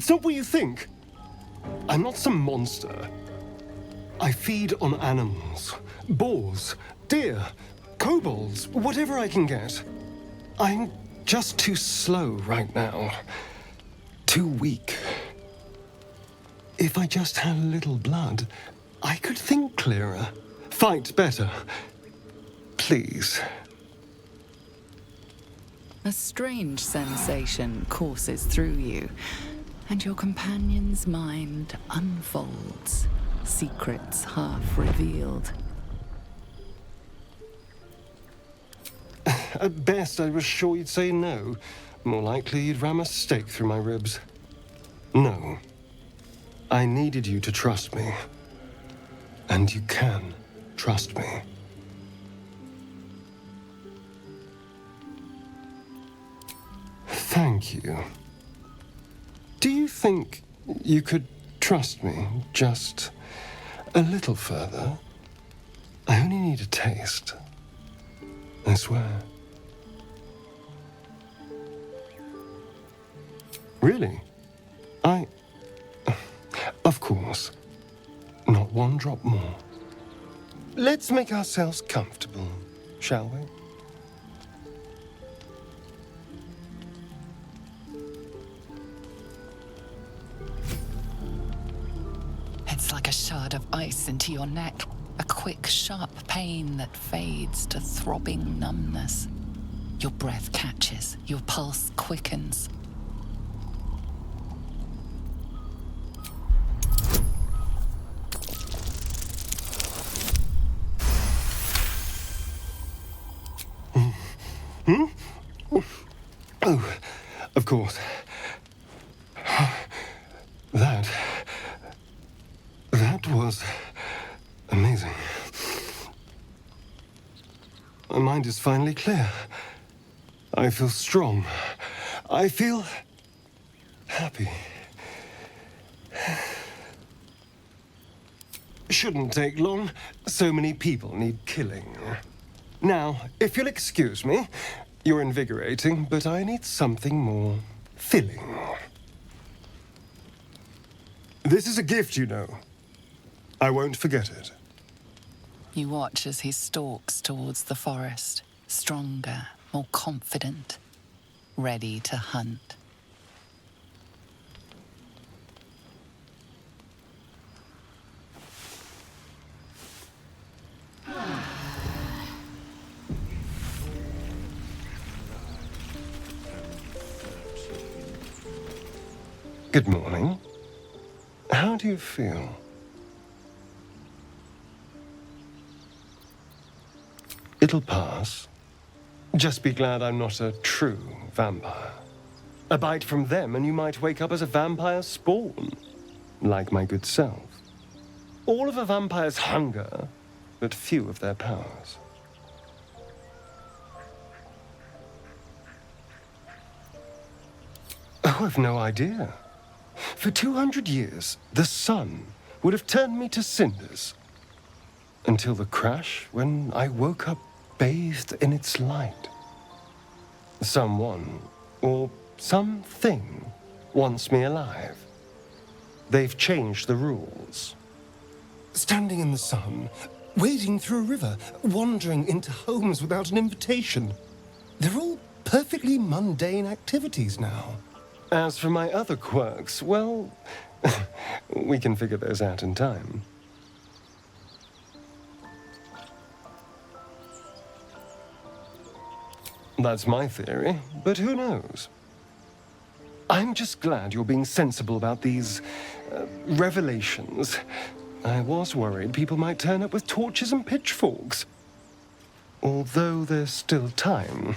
It's not what you think. I'm not some monster. I feed on animals. Boars, deer, kobolds, whatever I can get. I'm just too slow right now. Too weak. If I just had a little blood, I could think clearer, fight better. Please. A strange sensation courses through you, and your companion's mind unfolds, secrets half revealed. At best, I was sure you'd say no. More likely, you'd ram a stake through my ribs. No. I needed you to trust me. And you can trust me. Thank you. Do you think you could trust me just a little further? I only need a taste. I swear. Really? Of course. Not one drop more. Let's make ourselves comfortable, shall we? It's like a shard of ice into your neck. A quick, sharp pain that fades to throbbing numbness. Your breath catches, your pulse quickens. Oh, of course. That was amazing. My mind is finally clear. I feel strong. I feel happy. Shouldn't take long. So many people need killing. Now, if you'll excuse me, you're invigorating, but I need something more filling. This is a gift, you know. I won't forget it. You watch as he stalks towards the forest, stronger, more confident, ready to hunt. Good morning. How do you feel? It'll pass. Just be glad I'm not a true vampire. A bite from them and you might wake up as a vampire spawn, like my good self. All of a vampire's hunger, but few of their powers. Oh, I've no idea. For 200 years, the sun would have turned me to cinders. Until the crash, when I woke up bathed in its light. Someone, or something, wants me alive. They've changed the rules. Standing in the sun, wading through a river, wandering into homes without an invitation. They're all perfectly mundane activities now. As for my other quirks, well, we can figure those out in time. That's my theory, but who knows? I'm just glad you're being sensible about these revelations. I was worried people might turn up with torches and pitchforks. Although there's still time.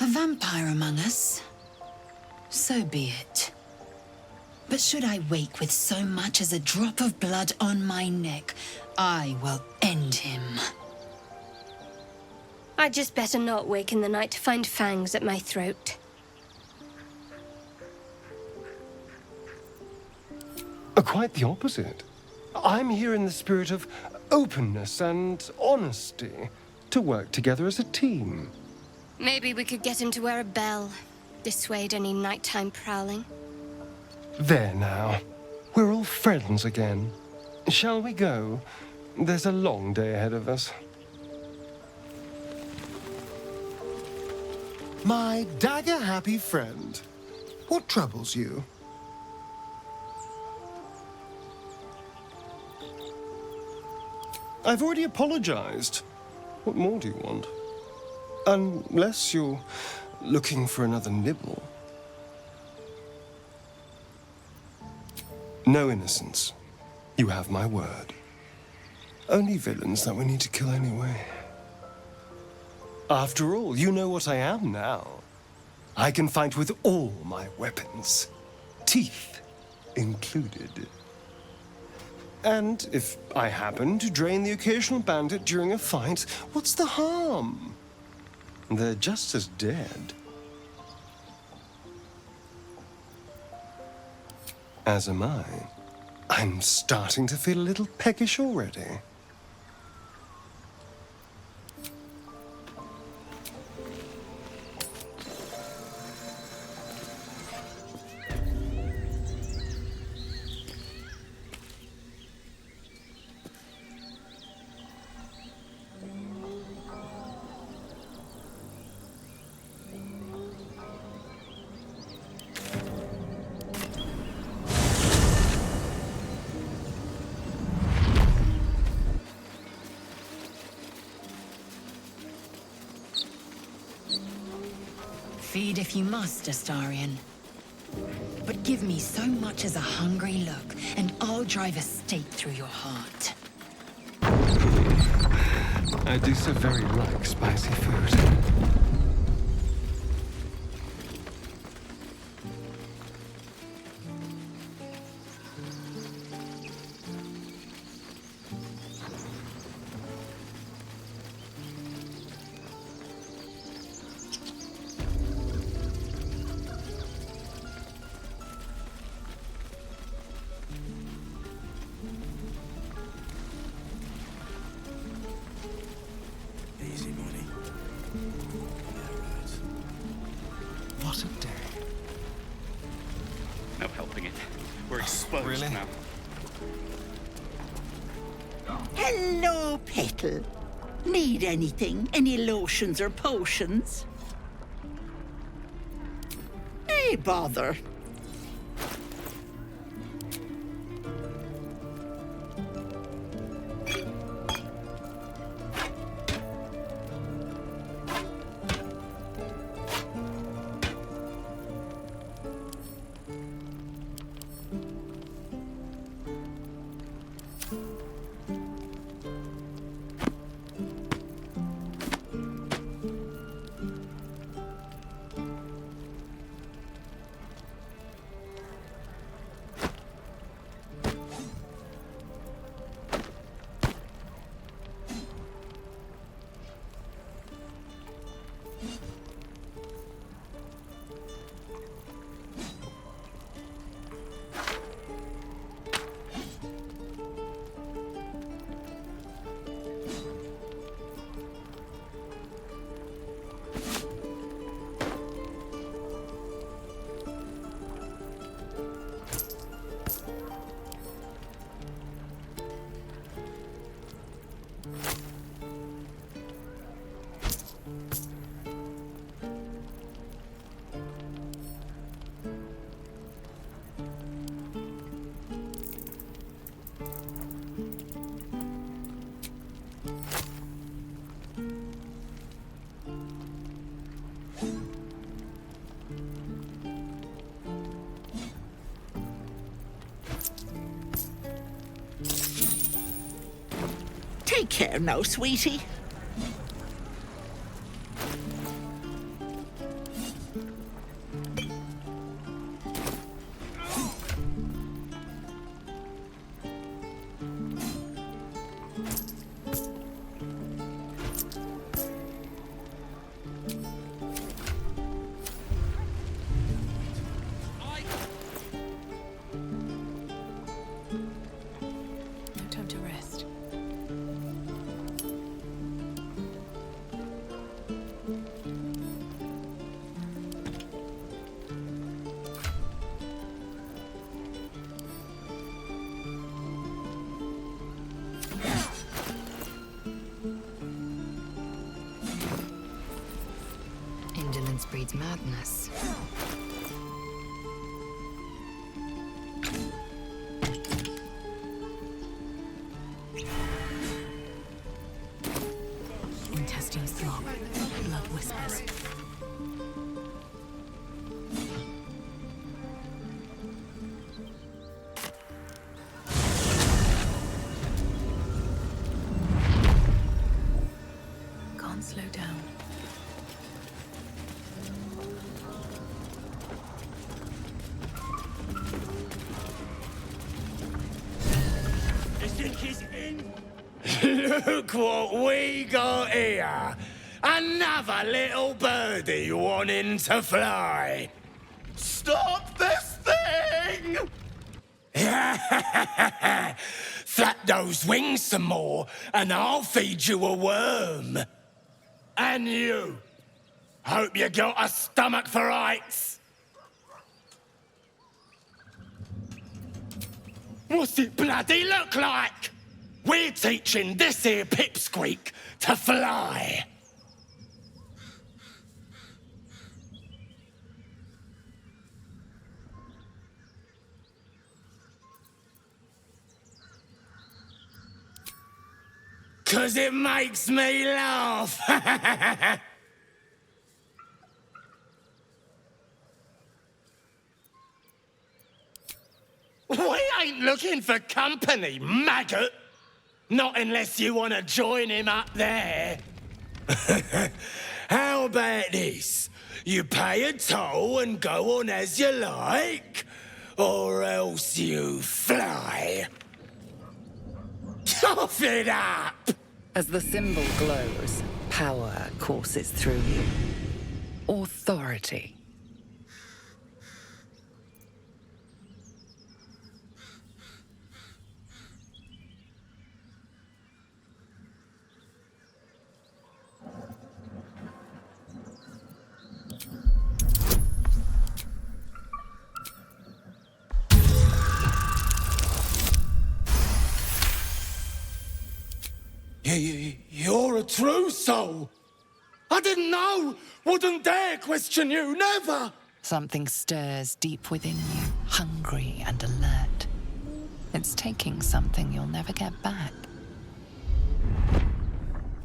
A vampire among us? So be it. But should I wake with so much as a drop of blood on my neck, I will end him. I'd just better not wake in the night to find fangs at my throat. Quite the opposite. I'm here in the spirit of openness and honesty to work together as a team. Maybe we could get him to wear a bell. Dissuade any nighttime prowling. There now. We're all friends again. Shall we go? There's a long day ahead of us. My dagger-happy friend. What troubles you? I've already apologized. What more do you want? Unless you're looking for another nibble. No innocence. You have my word. Only villains that we need to kill anyway. After all, you know what I am now. I can fight with all my weapons. Teeth included. And if I happen to drain the occasional bandit during a fight, what's the harm? They're just as dead. As am I. I'm starting to feel a little peckish already. Feed if you must, Astarion. But give me so much as a hungry look, and I'll drive a stake through your heart. I do so very like spicy food. What a day. No helping it. We're exposed really? now. Hello, Petal. Need anything? Any lotions or potions? Hey, bother. Take care now, sweetie. No time to rest. It's madness. Intestines throb, blood whispers. Can't slow down. This ink is in. Look what we got here. Another little birdie wanting to fly. Stop this thing! Flap those wings some more, and I'll feed you a worm. And you. Hope you got a stomach for heights. What's it bloody look like? We're teaching this here pipsqueak to fly. 'Cause it makes me laugh. We ain't looking for company, maggot. Not unless you want to join him up there. How about this? You pay a toll and go on as you like, or else you fly. Cough it up! As the symbol glows, power courses through you. Authority. You're a true soul. I didn't know. Wouldn't dare question you, never. Something stirs deep within you, hungry and alert. It's taking something you'll never get back.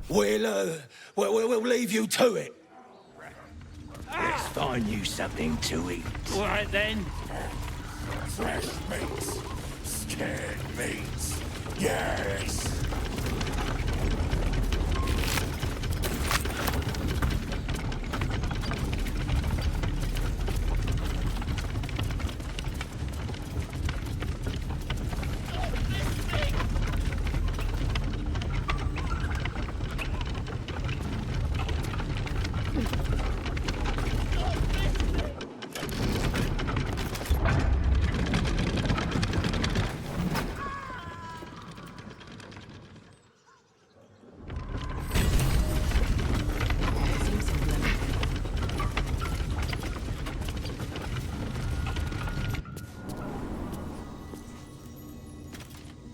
We'll leave you to it. Let's find you something to eat. All right, then. Fresh meats. Scared meats. Yes.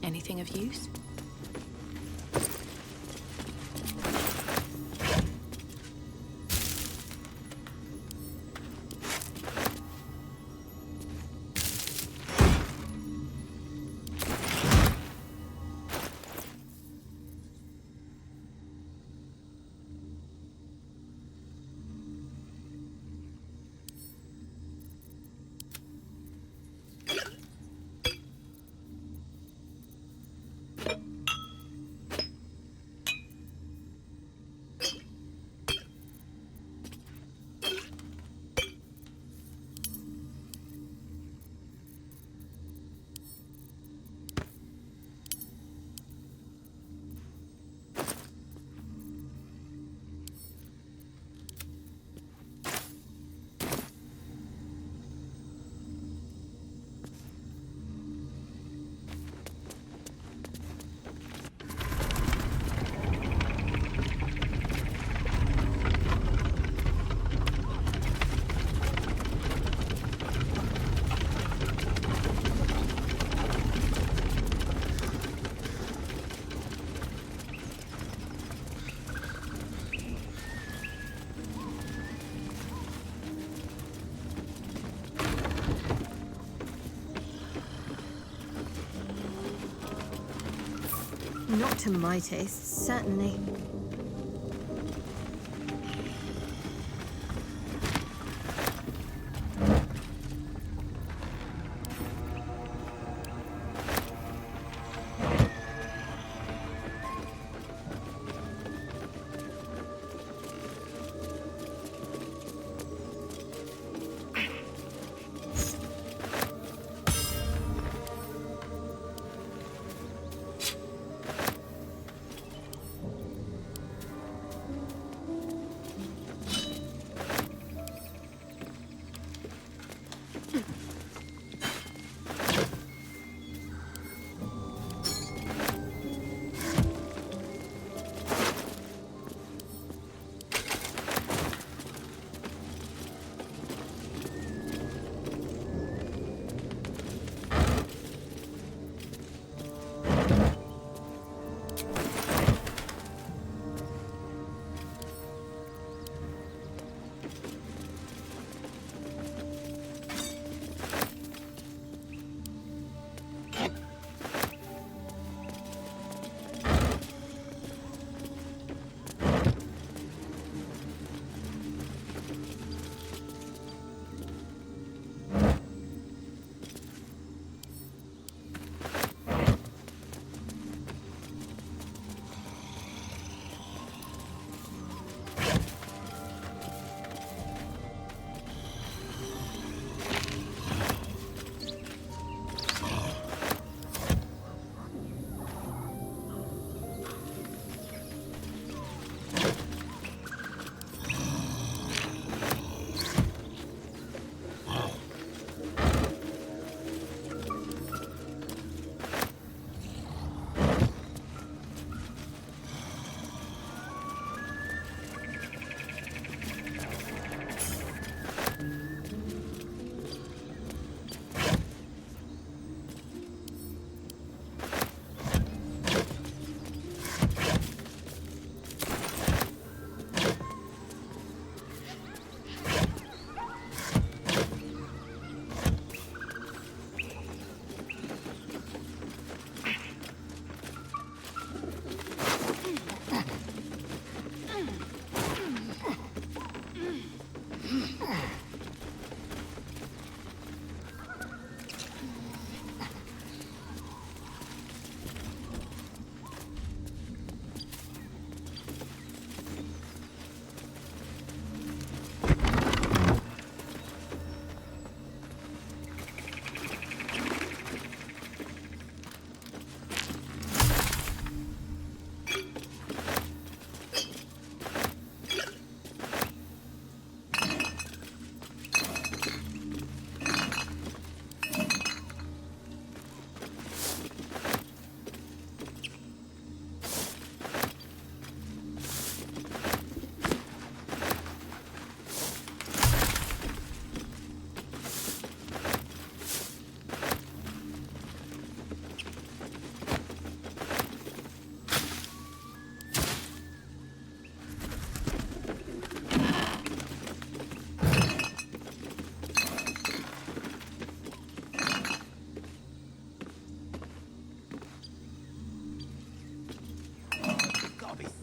Anything of use? Not to my taste, certainly.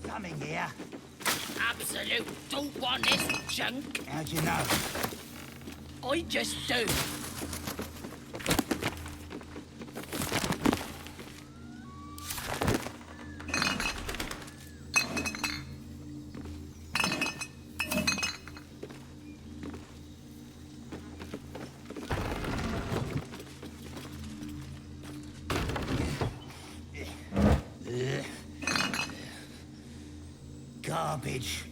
Coming here. Absolute don't want this junk. How do you know? I just do. Garbage.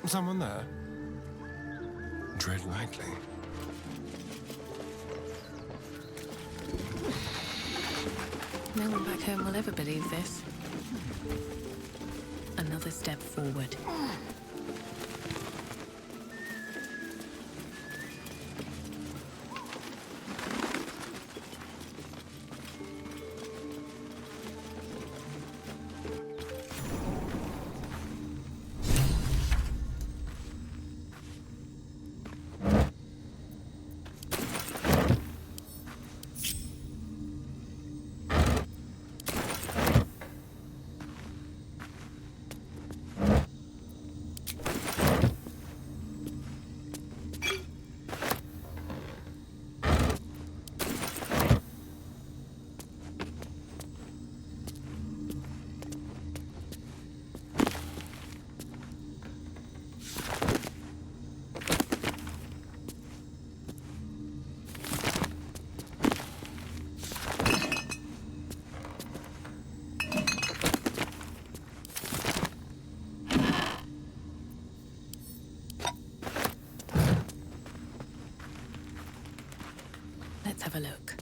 Someone there? Tread lightly. No one back home will ever believe this. Another step forward. Let's have a look.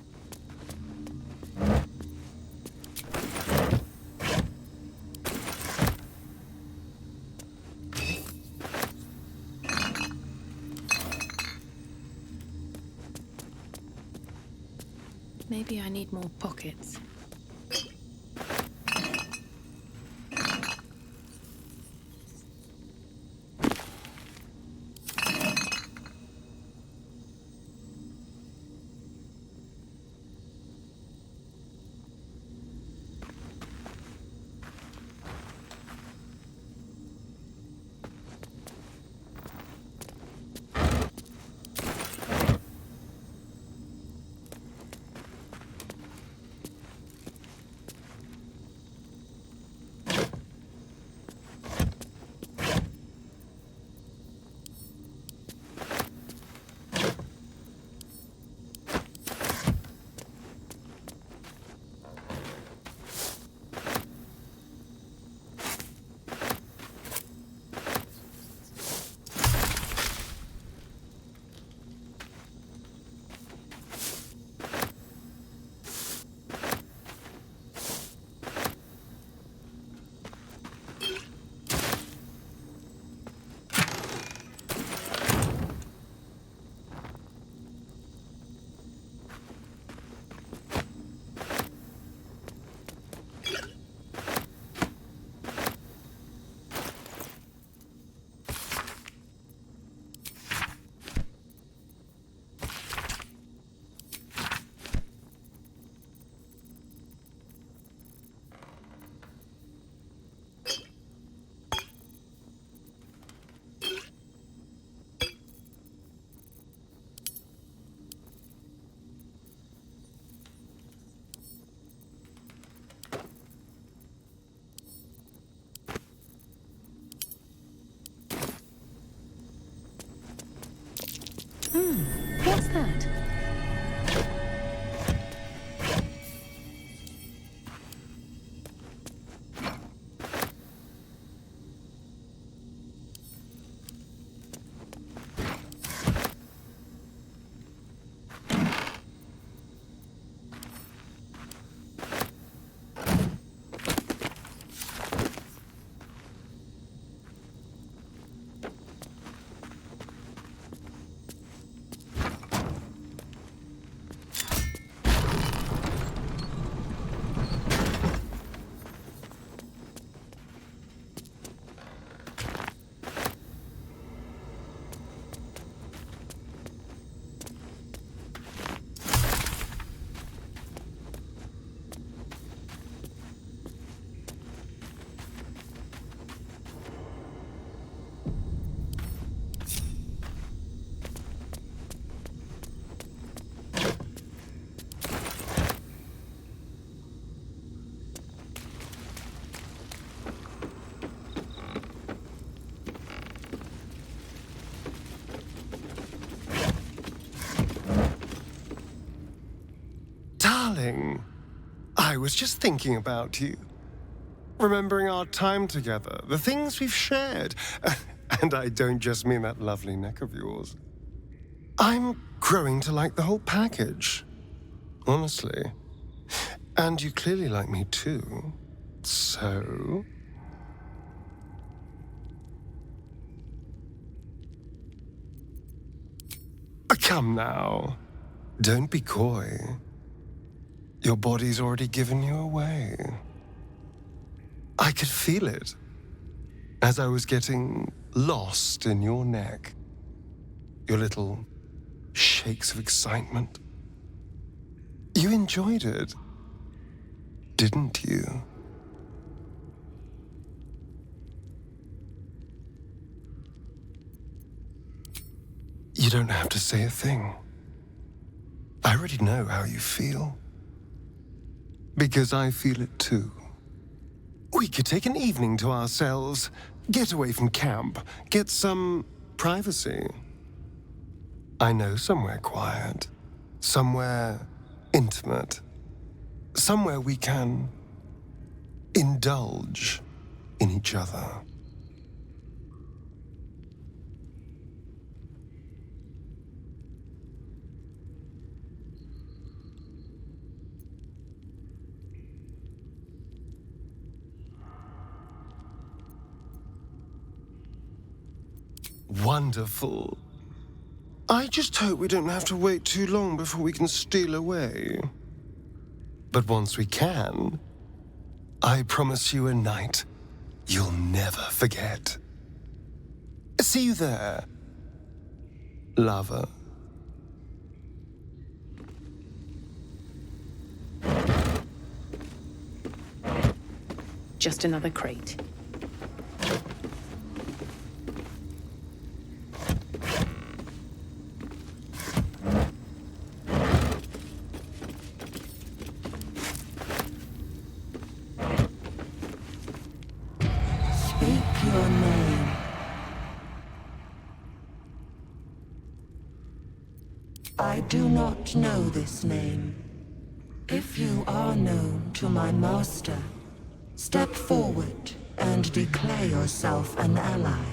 Maybe I need more pockets. What's that? Darling, I was just thinking about you. Remembering our time together, the things we've shared. And I don't just mean that lovely neck of yours. I'm growing to like the whole package, honestly. And you clearly like me too. So... Come now. Don't be coy. Your body's already given you away. I could feel it as I was getting lost in your neck. Your little shakes of excitement. You enjoyed it, didn't you? You don't have to say a thing. I already know how you feel. Because I feel it too. We could take an evening to ourselves, get away from camp, get some privacy. I know somewhere quiet, somewhere intimate, somewhere we can indulge in each other. Wonderful. I just hope we don't have to wait too long before we can steal away. But once we can, I promise you a night you'll never forget. See you there, lover. Just another crate. Your name. I do not know this name. If you are known to my master, step forward and declare yourself an ally.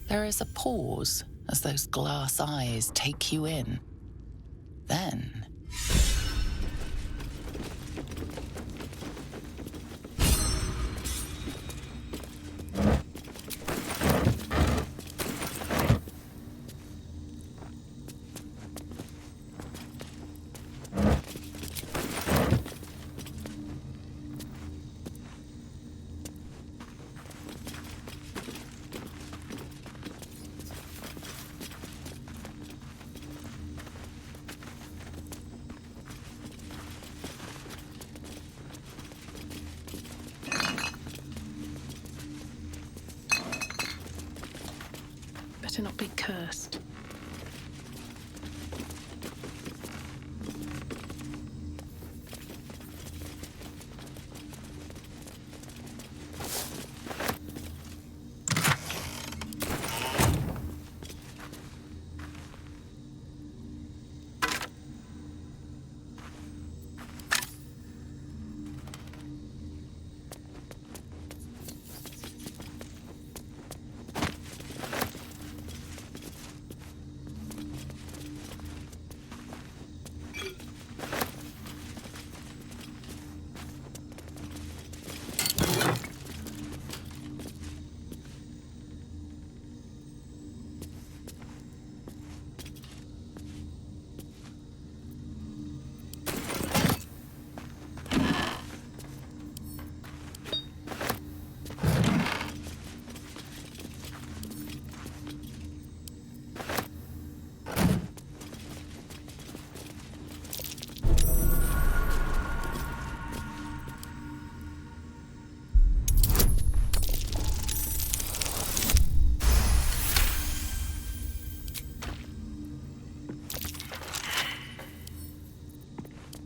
There is a pause as those glass eyes take you in. Then... Better not be cursed.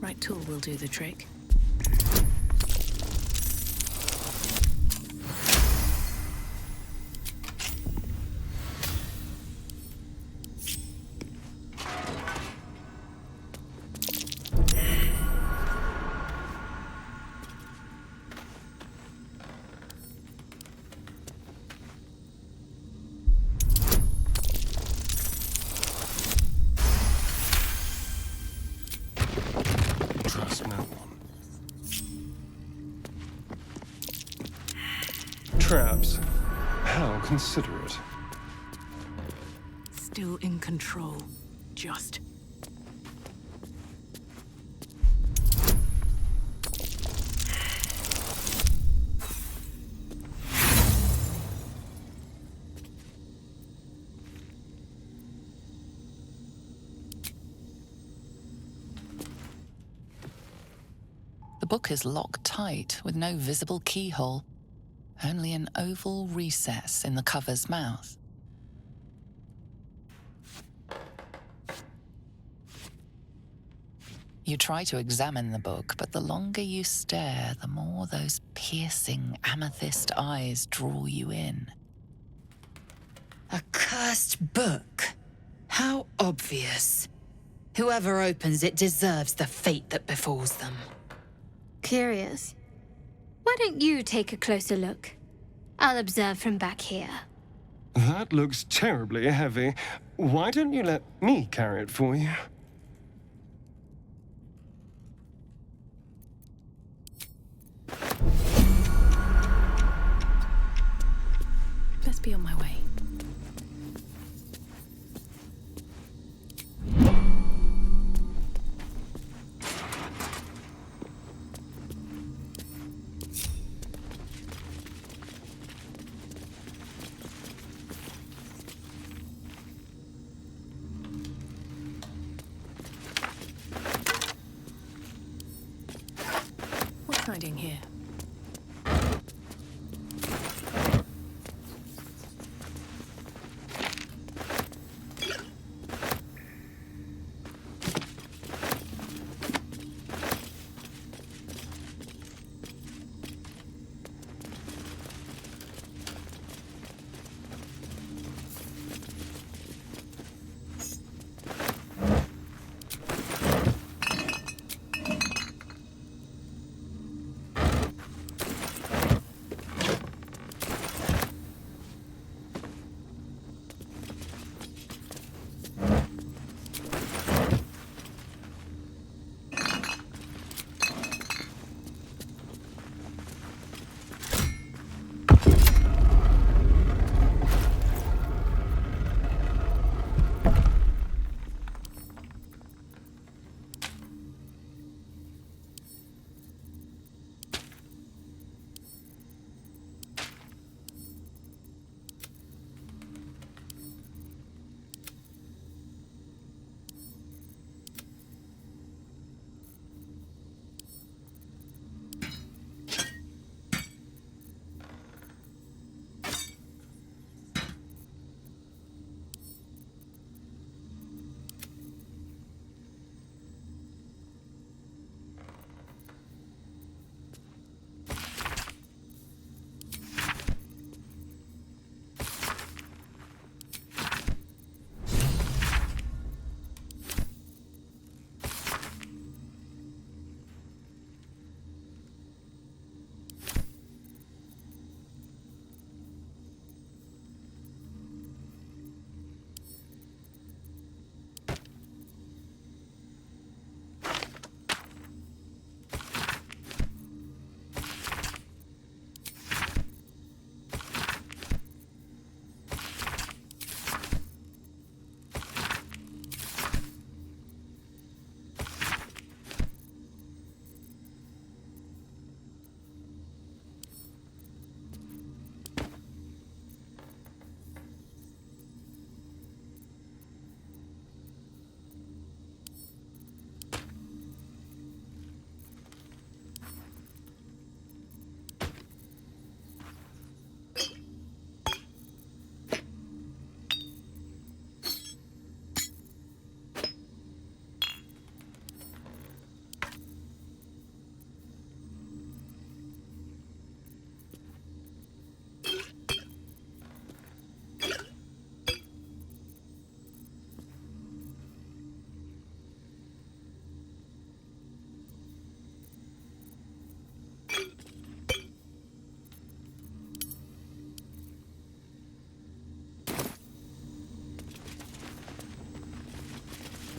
Right tool will do the trick. traps. How considerate. Still in control. Just. The book is locked tight with no visible keyhole, only an oval recess in the cover's mouth. You try to examine the book, but the longer you stare, the more those piercing amethyst eyes draw you in. A cursed book. How obvious. Whoever opens it deserves the fate that befalls them. Curious. Why don't you take a closer look? I'll observe from back here. That looks terribly heavy. Why don't you let me carry it for you? Best be on my way. What's hiding here?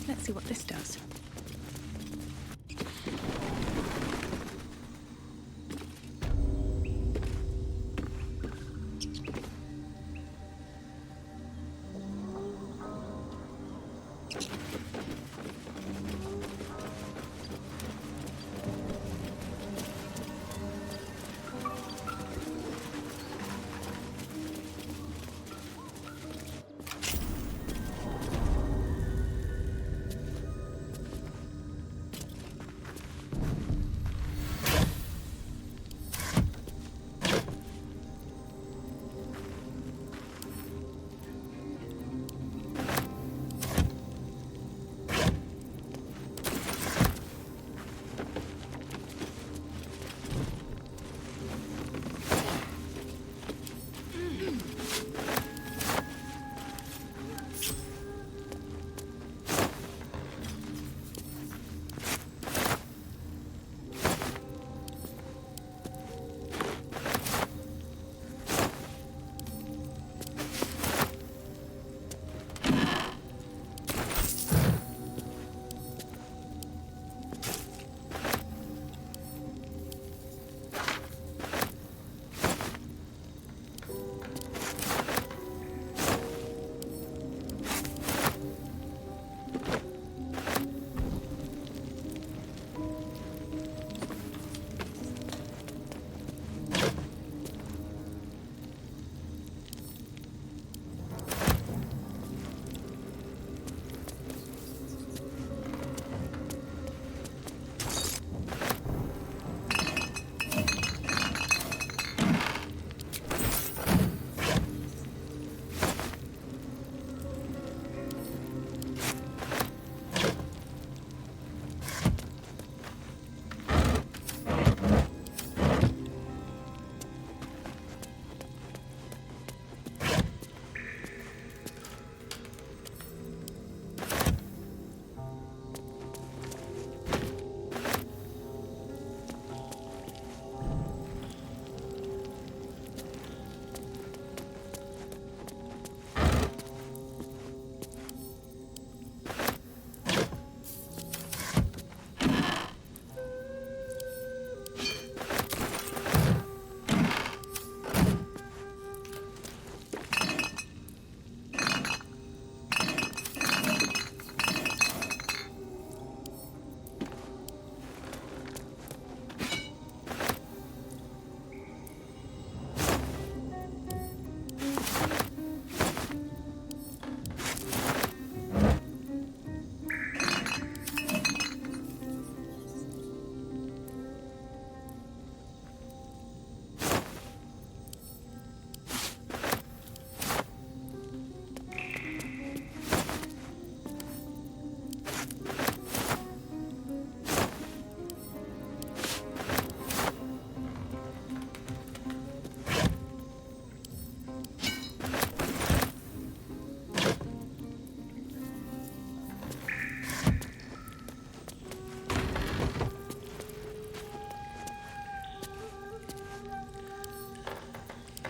Let's see what this does.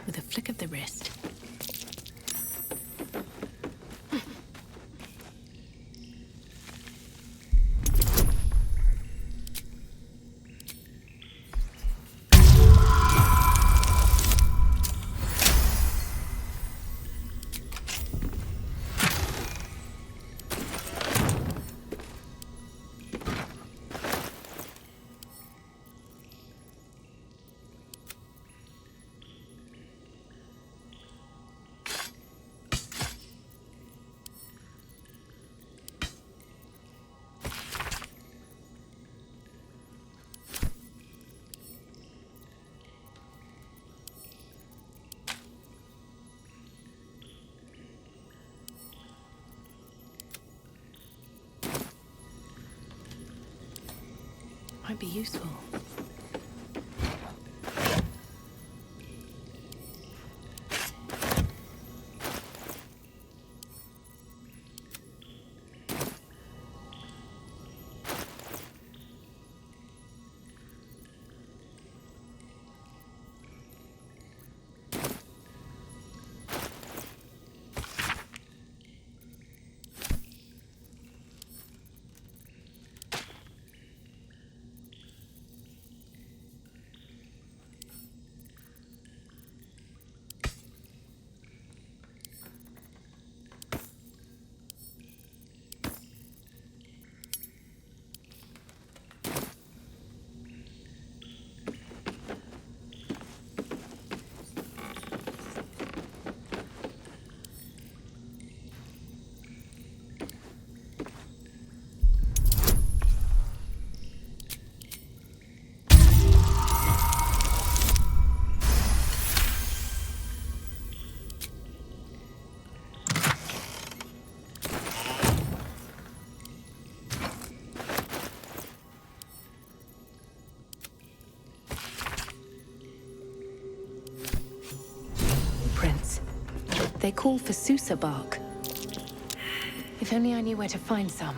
with a flick of the wrist. Might be useful. They call for Susa bark. If only I knew where to find some.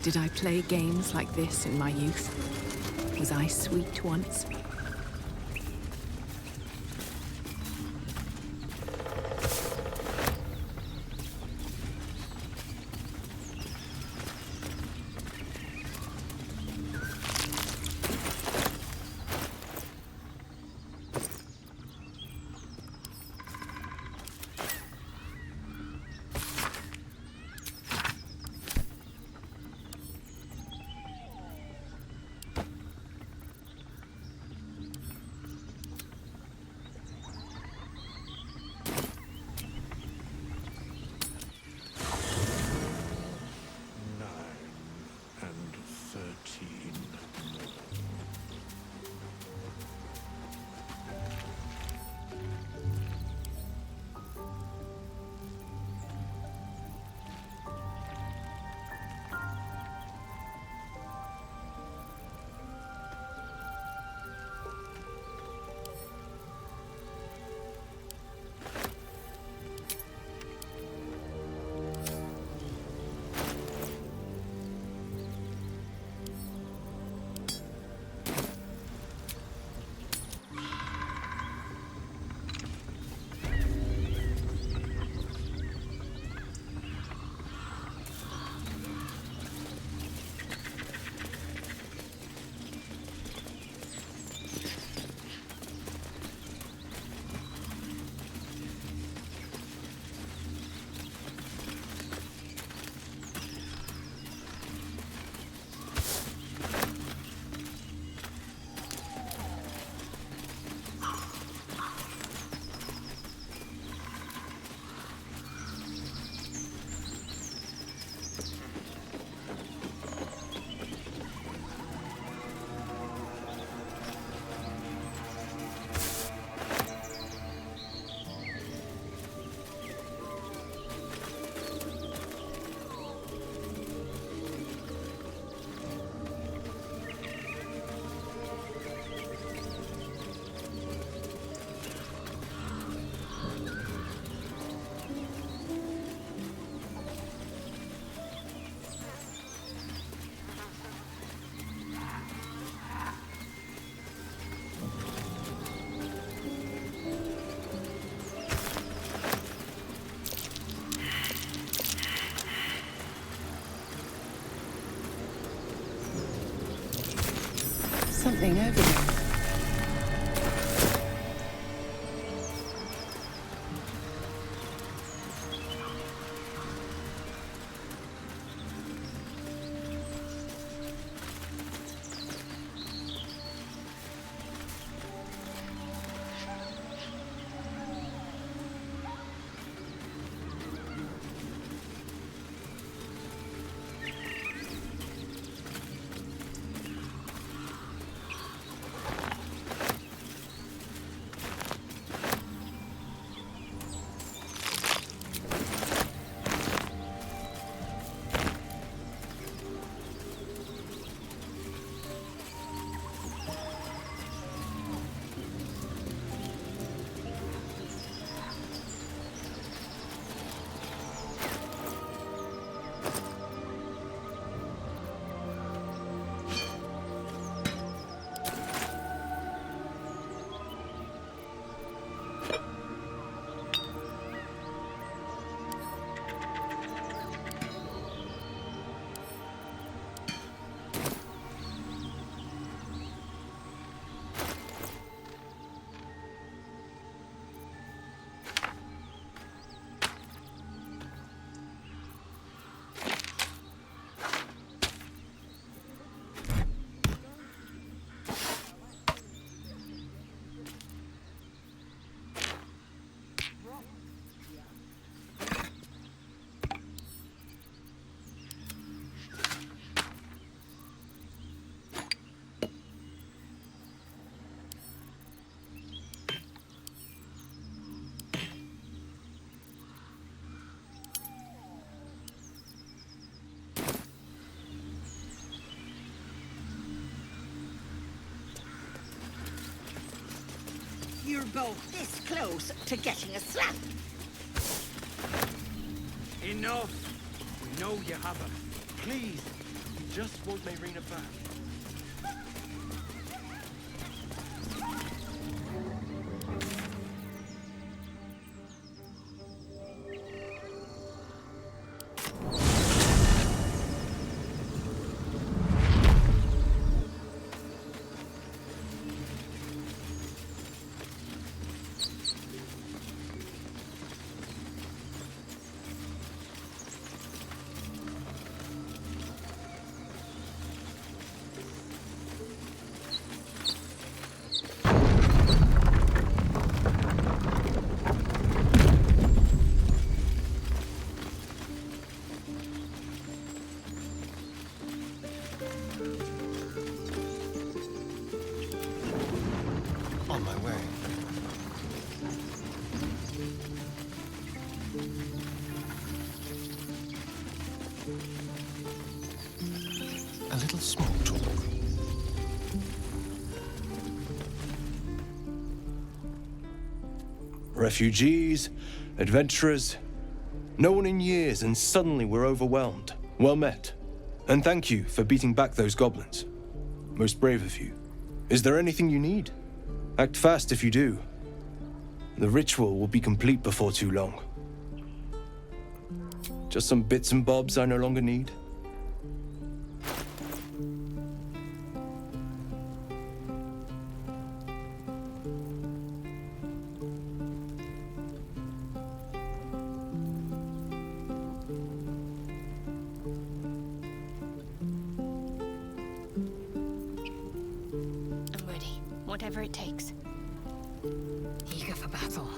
Did I play games like this in my youth? Was I sweet once? anything over there. You're both this close to getting a slap. Enough! We know you haven't. Please, you just want Mayrina back. On my way. A little small talk. Refugees, adventurers, no one in years, and suddenly we're overwhelmed. Well met. And thank you for beating back those goblins. Most brave of you. Is there anything you need? Act fast if you do. The ritual will be complete before too long. Just some bits and bobs I no longer need. I'm ready. Whatever it takes. Eager for battle.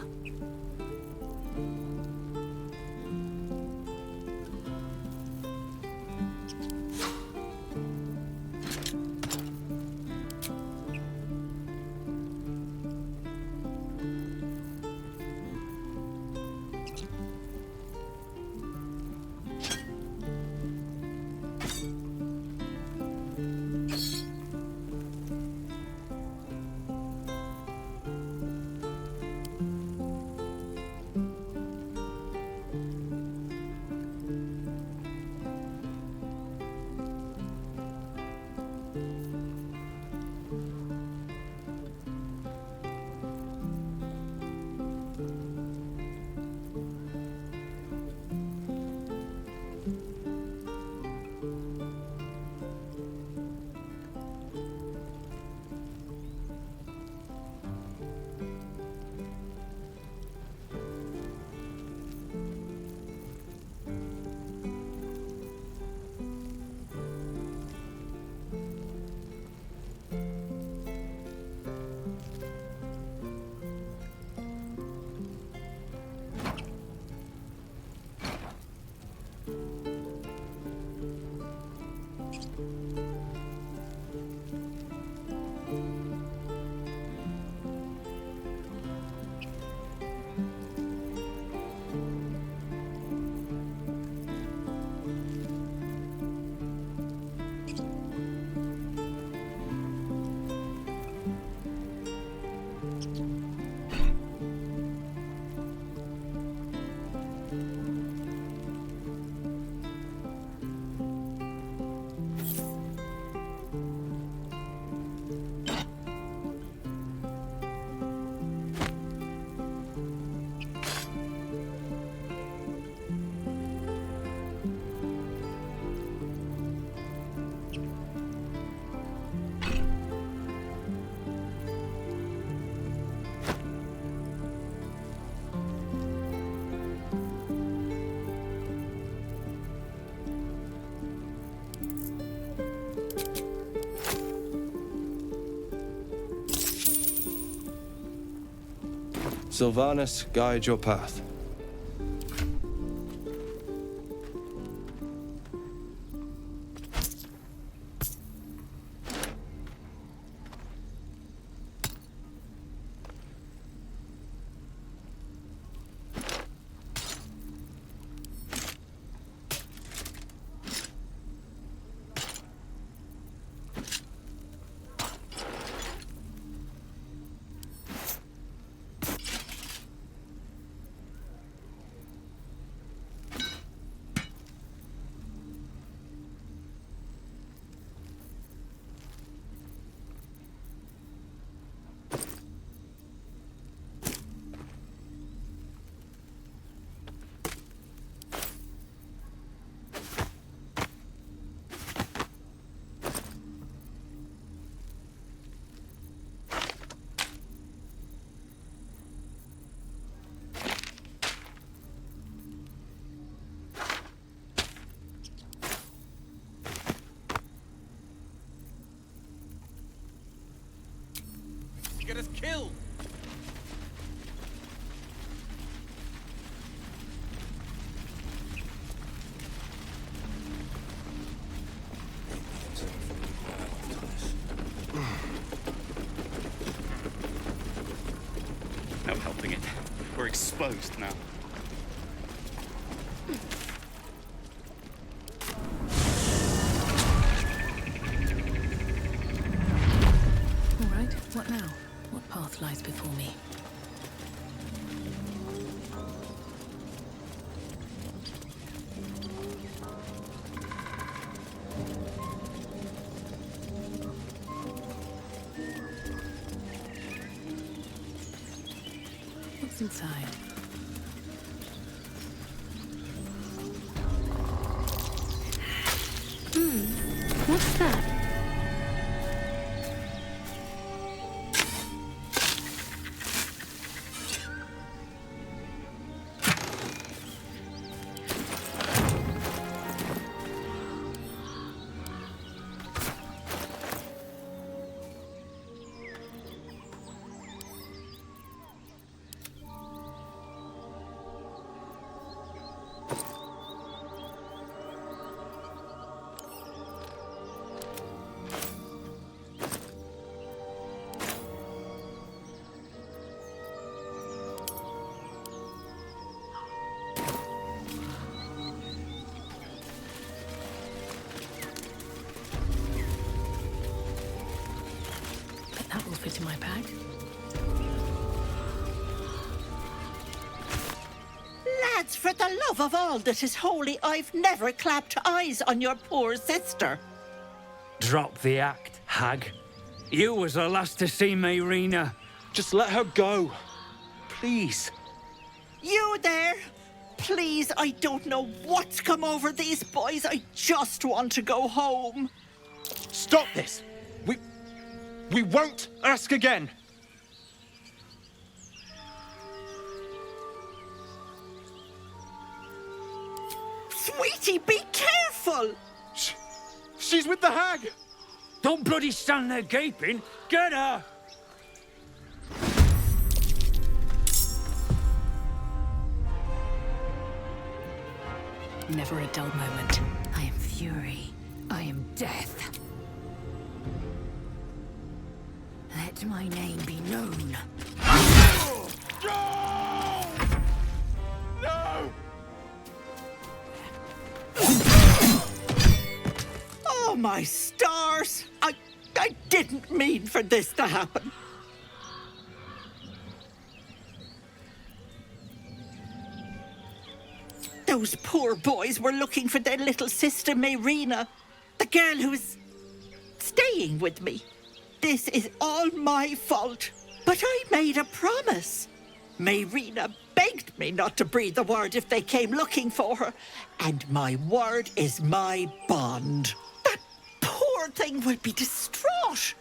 Sylvanus, guide your path. Get us killed! No helping it. We're exposed now. All right, what now? What path lies before me? What's inside? What's that? That will fit in my bag. Lads, for the love of all that is holy, I've never clapped eyes on your poor sister. Drop the act, hag. You was the last to see Mayrina. Just let her go. Please. You there? Please, I don't know what's come over these boys. I just want to go home. Stop this! We won't ask again! Sweetie, be careful! She's with the hag! Don't bloody stand there gaping. Get her! Never a dull moment. I am fury. I am death. Let my name be known. No! Oh, my stars! I didn't mean for this to happen. Those poor boys were looking for their little sister, Mayrina, the girl who was staying with me. This is all my fault, but I made a promise. Mayrina begged me not to breathe a word if they came looking for her, and my word is my bond. That poor thing will be distraught.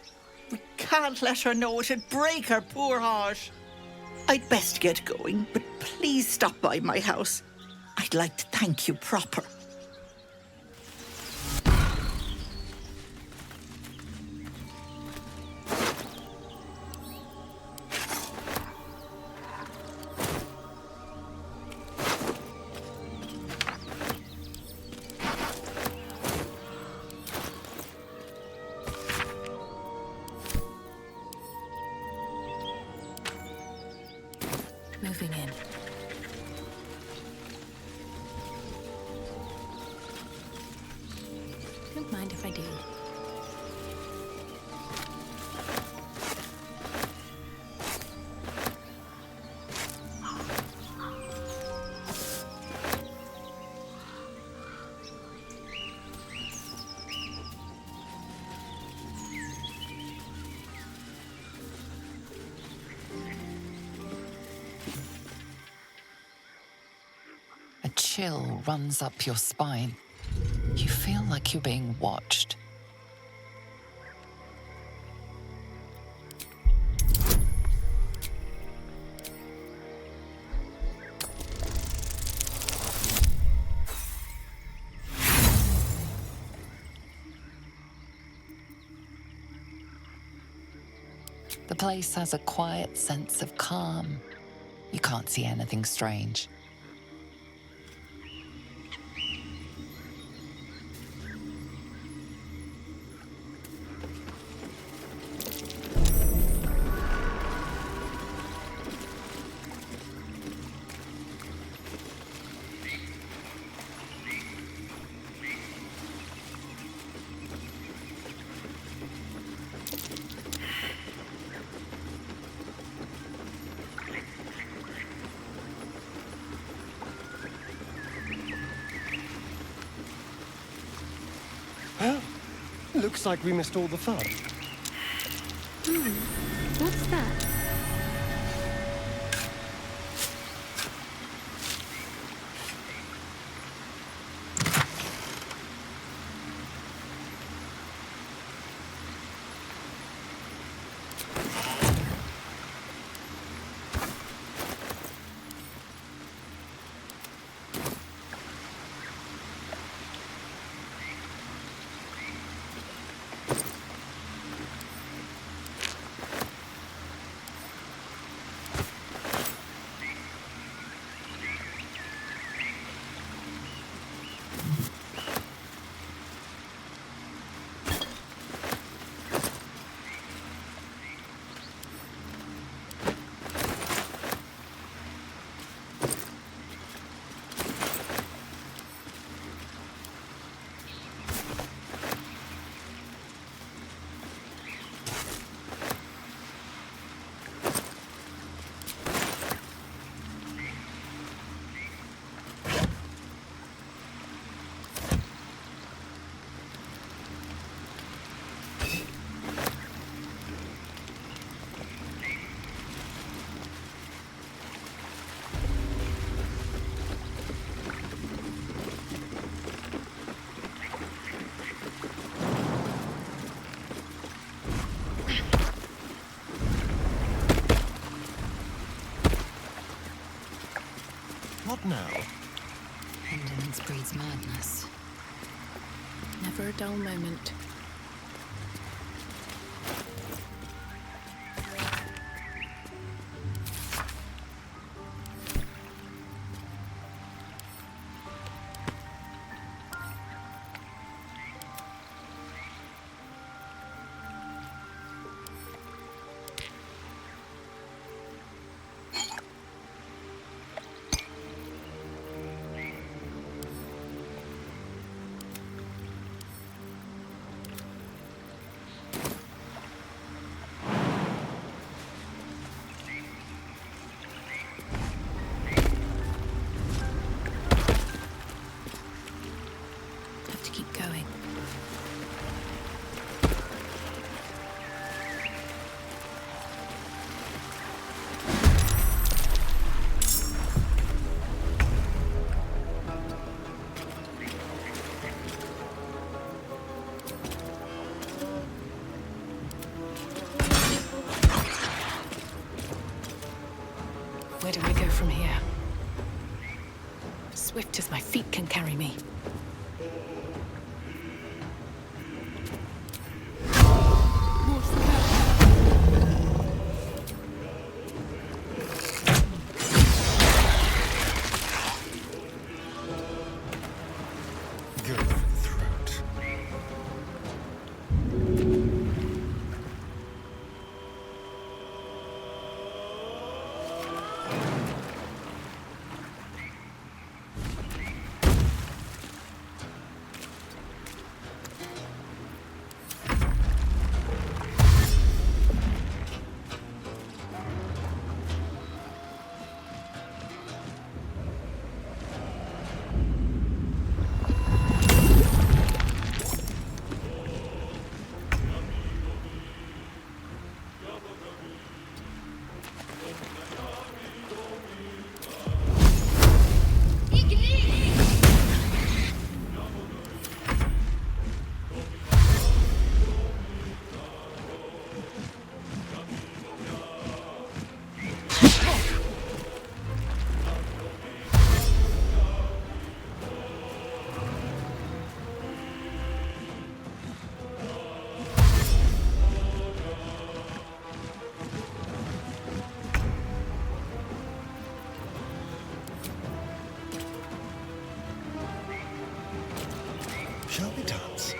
We can't let her know, it'd break her poor heart. I'd best get going, but please stop by my house. I'd like to thank you proper. moving in. Don't mind if I do. A chill runs up your spine. You feel like you're being watched. The place has a quiet sense of calm. You can't see anything strange. Looks like we missed all the fun. What's that? What now? Indolence breeds madness. Never a dull moment. Where do I go from here? Swift as my feet can carry me. Shall we dance?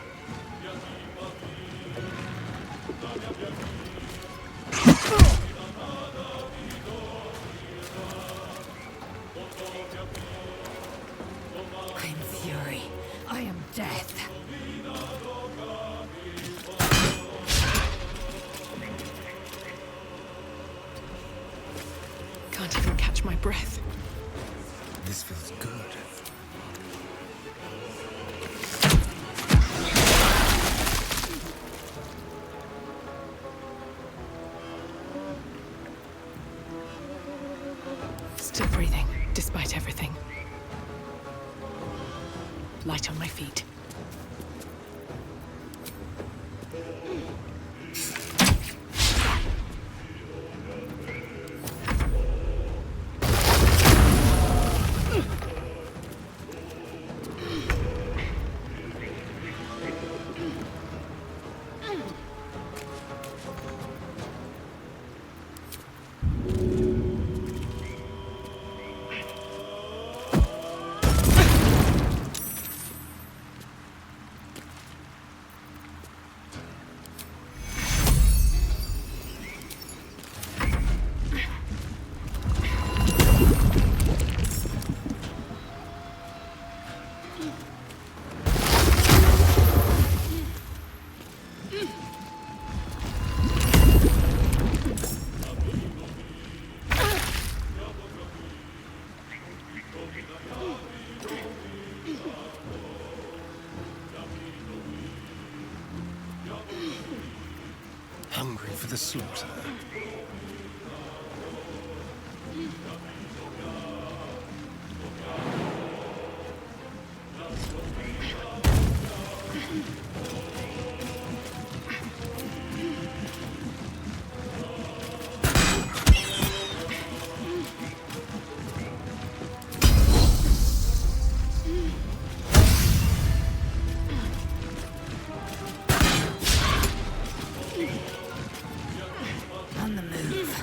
I'm fury. I am death. Can't even catch my breath. This feels good. Still breathing, despite everything. Light on my feet. Hungry for the slaughter. On the move.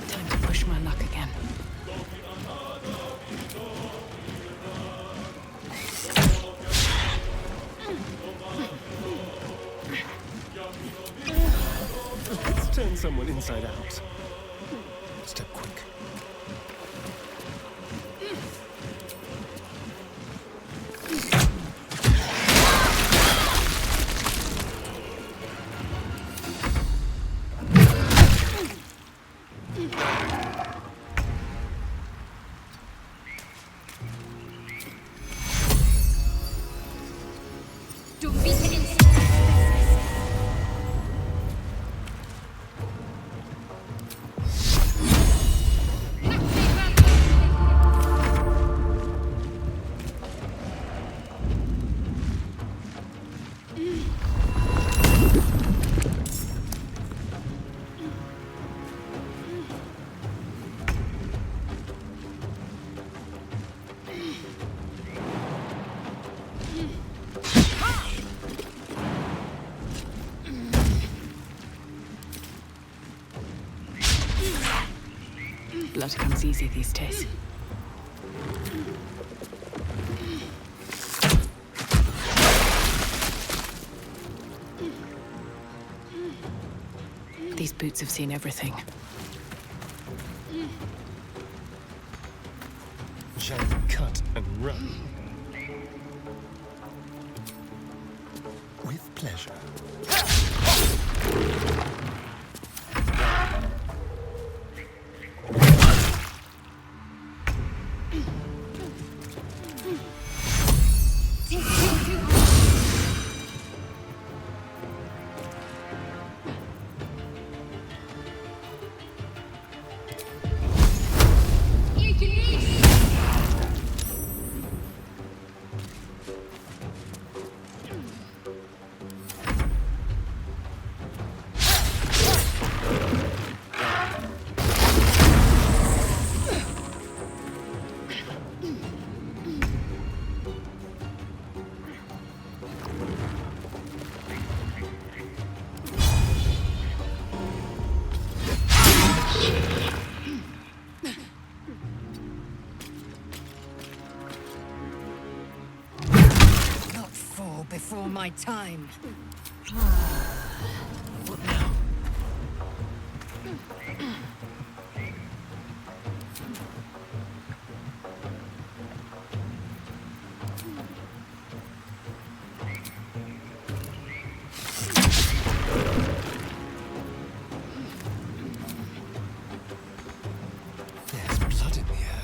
Time to push my luck again. Let's turn someone inside out. Step quick. Blood comes easy these days. These boots have seen everything. Shall we cut and run? With pleasure. my time. What now? There's blood in the air.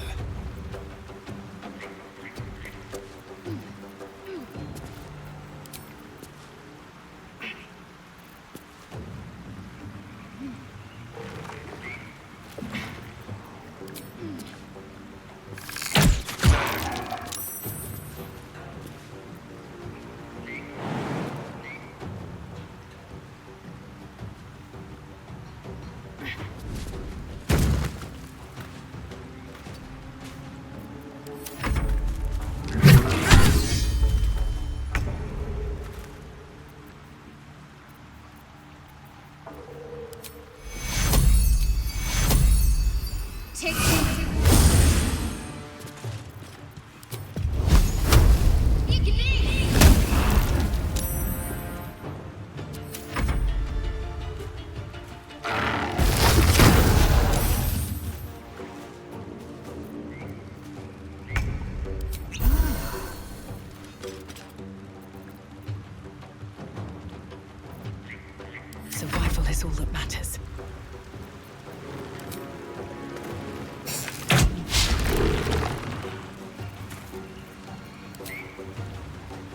Survival is all that matters.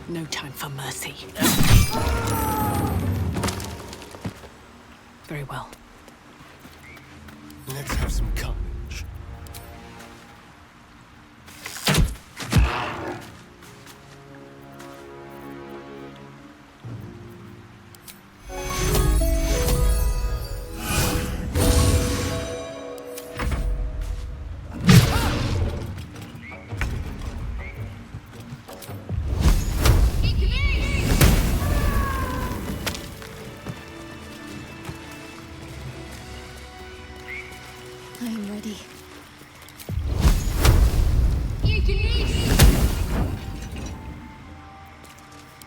No time for mercy. Very well. Let's have some carnage. I am ready.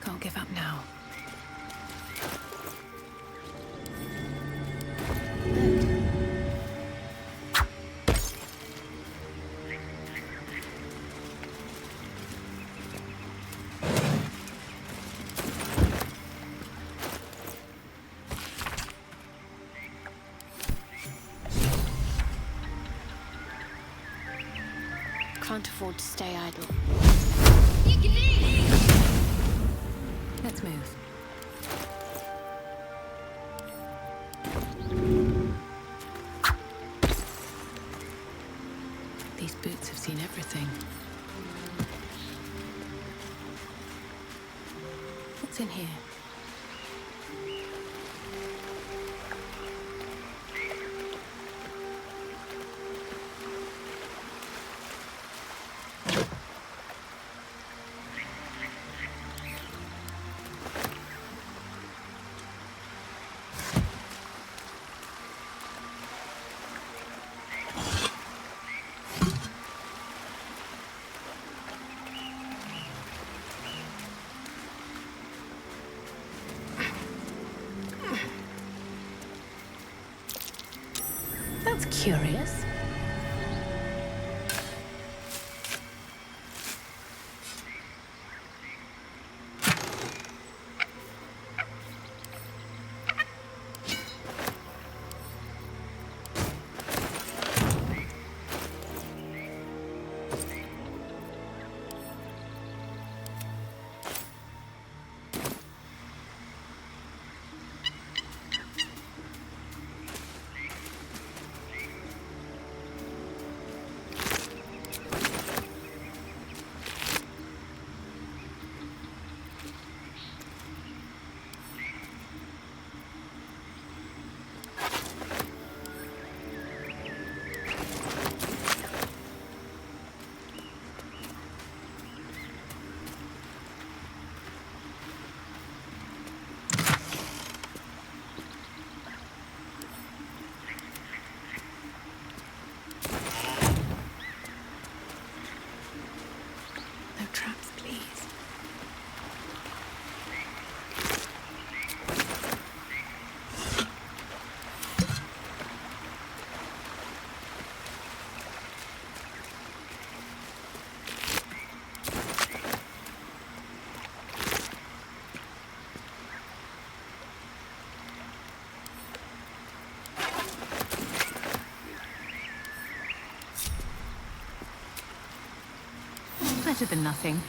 Can't give up now. Can't afford to stay idle. Let's move. These boots have seen everything. What's in here? That's curious. Better than nothing.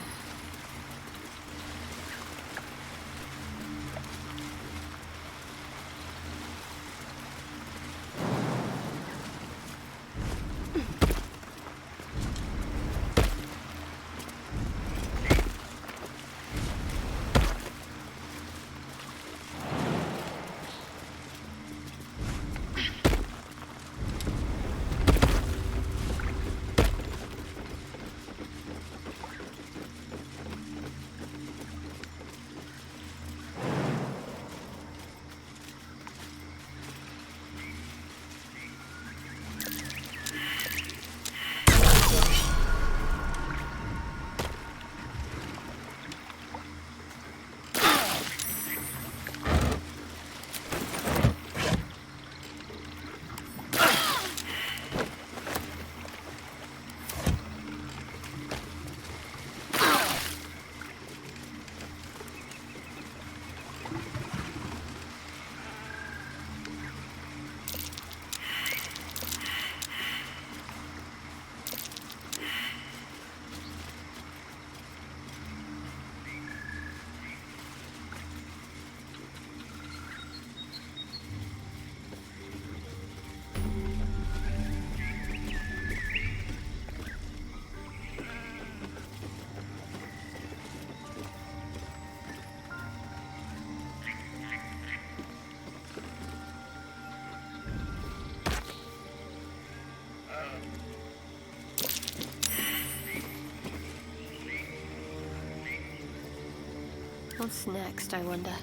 What's next, I wonder?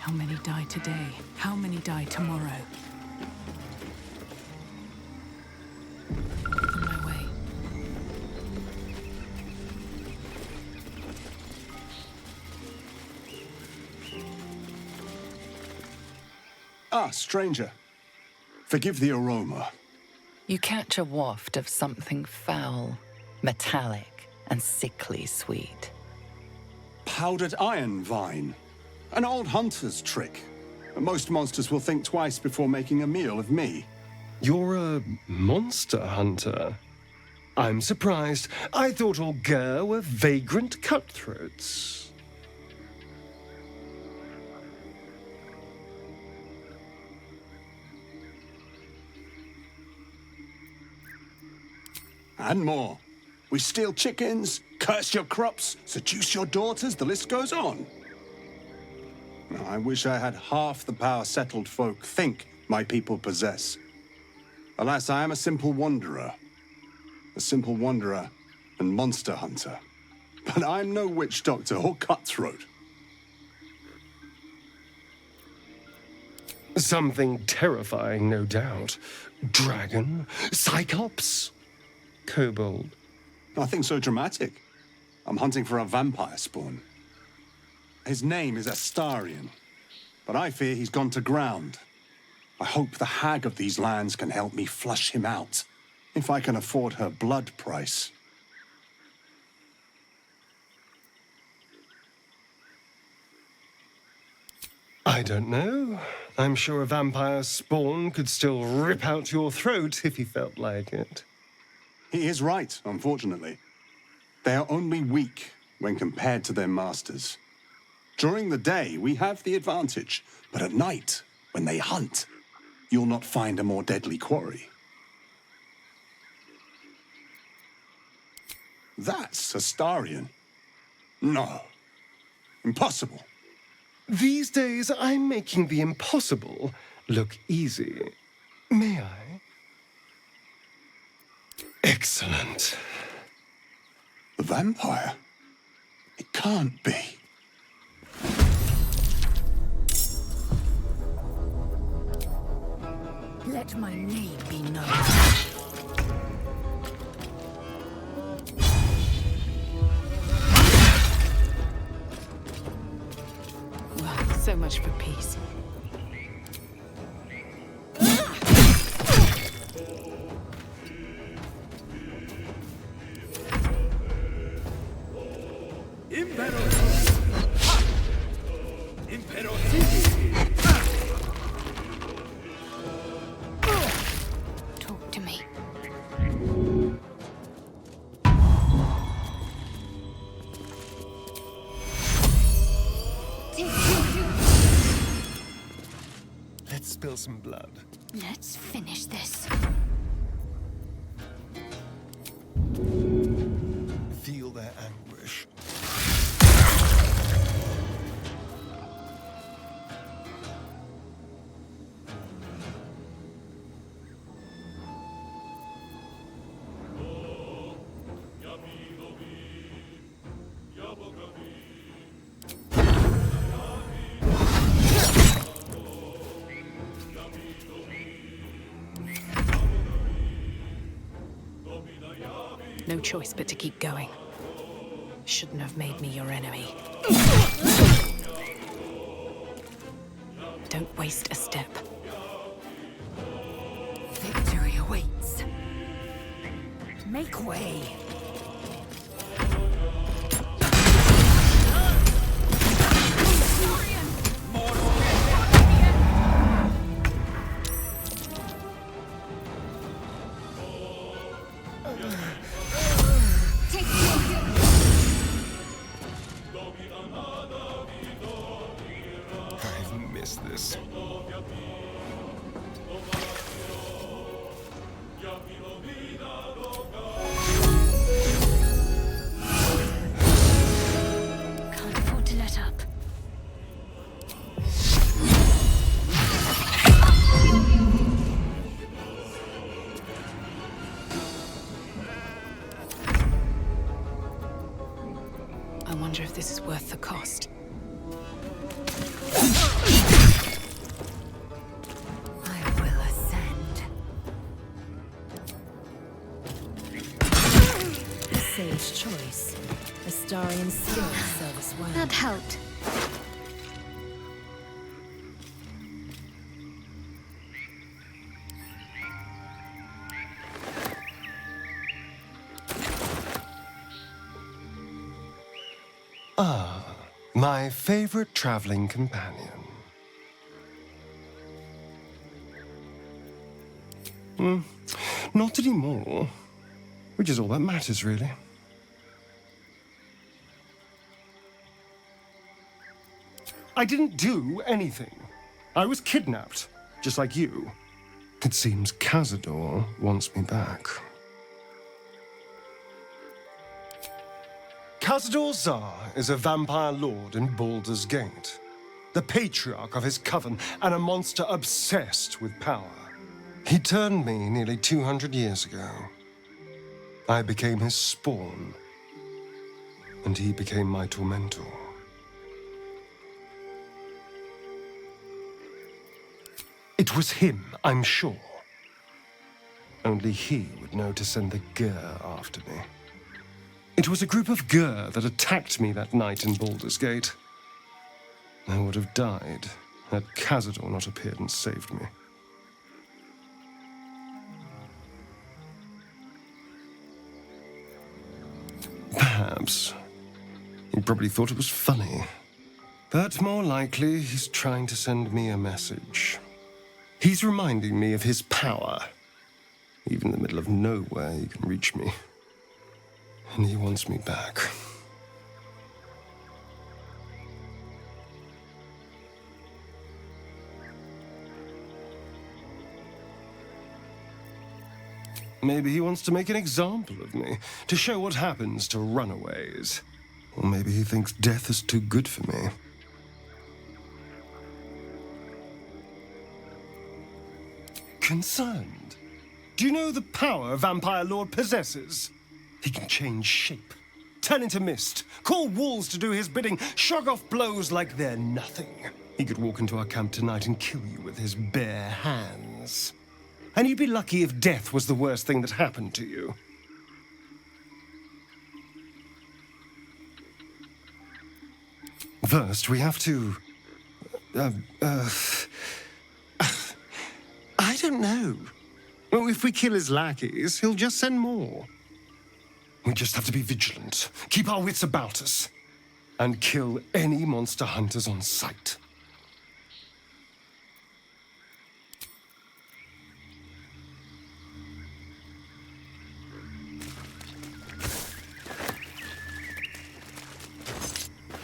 How many die today? How many die tomorrow? On my way. Ah, stranger. Forgive the aroma. You catch a waft of something foul, metallic, and sickly sweet. Powdered iron vine. An old hunter's trick. Most monsters will think twice before making a meal of me. You're a monster hunter? I'm surprised. I thought all Ger were vagrant cutthroats. And more. We steal chickens, curse your crops, seduce your daughters, the list goes on. I wish I had half the power settled folk think my people possess. Alas, I am a simple wanderer. A simple wanderer and monster hunter. But I'm no witch doctor or cutthroat. Something terrifying, no doubt. Dragon? Cyclops? Kobold? Nothing so dramatic. I'm hunting for a vampire spawn. His name is Astarion, but I fear he's gone to ground. I hope the hag of these lands can help me flush him out, if I can afford her blood price. I don't know. I'm sure a vampire spawn could still rip out your throat if he felt like it. He is right, unfortunately. They are only weak when compared to their masters. During the day, we have the advantage, but at night, when they hunt, you'll not find a more deadly quarry. That's Astarion. No. Impossible. These days, I'm making the impossible look easy. May I? Excellent. The vampire? It can't be. Let my name be known. So much for peace. Talk to me. Let's spill some blood. Let's finish this. Feel their anguish. No choice but to keep going. Shouldn't have made me your enemy. Don't waste a step. Victory awaits. Make way. I've missed this. Can't afford to let up. I wonder if this is worth the cost. I will ascend. A sage choice. Astarian skill serve us well. That helped. Ah, my favorite traveling companion. Not anymore. Which is all that matters, really. I didn't do anything. I was kidnapped, just like you. It seems Cazador wants me back. Cazador Zar is a vampire lord in Baldur's Gate, the patriarch of his coven and a monster obsessed with power. He turned me nearly 200 years ago. I became his spawn, and he became my tormentor. It was him, I'm sure. Only he would know to send the Gur after me. It was a group of Gur that attacked me that night in Baldur's Gate. I would have died had Cazador not appeared and saved me. Perhaps. He probably thought it was funny. But more likely, he's trying to send me a message. He's reminding me of his power. Even in the middle of nowhere, he can reach me. And he wants me back. Maybe he wants to make an example of me, to show what happens to runaways. Or maybe he thinks death is too good for me. Concerned? Do you know the power Vampire Lord possesses? He can change shape, turn into mist, call walls to do his bidding, shrug off blows like they're nothing. He could walk into our camp tonight and kill you with his bare hands. And you'd be lucky if death was the worst thing that happened to you. First, we have to... I don't know. Well, if we kill his lackeys, he'll just send more. We just have to be vigilant, keep our wits about us, and kill any monster hunters on sight.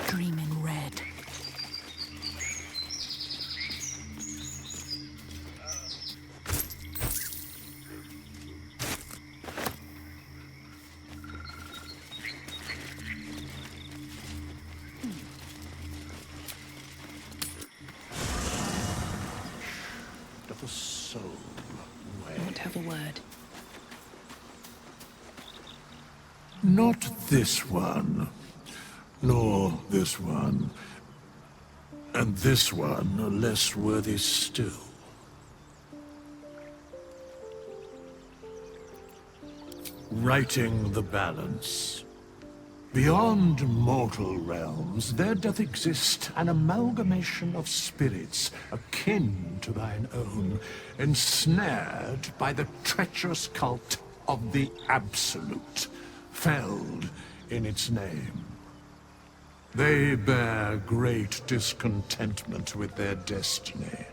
Dream in red. Of a soul. I want to have a word. Not this one, nor this one, and this one are less worthy still. Righting the balance. Beyond mortal realms, there doth exist an amalgamation of spirits akin to thine own, ensnared by the treacherous cult of the Absolute, felled in its name. They bear great discontentment with their destiny.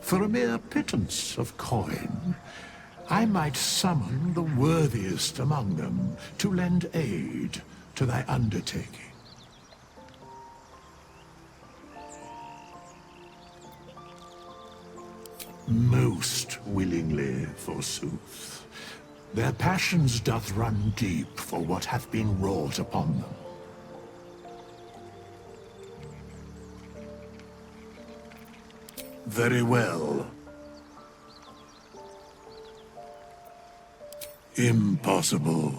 For a mere pittance of coin, I might summon the worthiest among them to lend aid to thy undertaking. Most willingly, forsooth. Their passions doth run deep for what hath been wrought upon them. Very well. Impossible.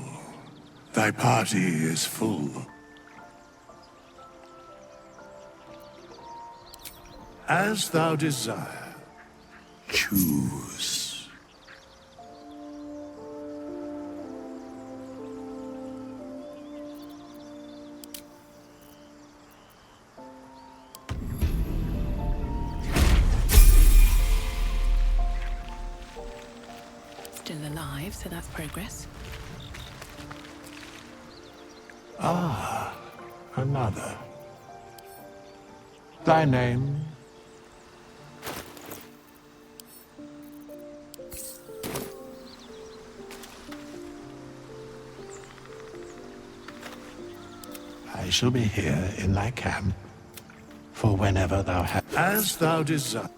Thy party is full. As thou desire, choose. Still alive, so that's progress. Ah, another. Thy name? I shall be here in thy camp for whenever thou hast. As thou desire.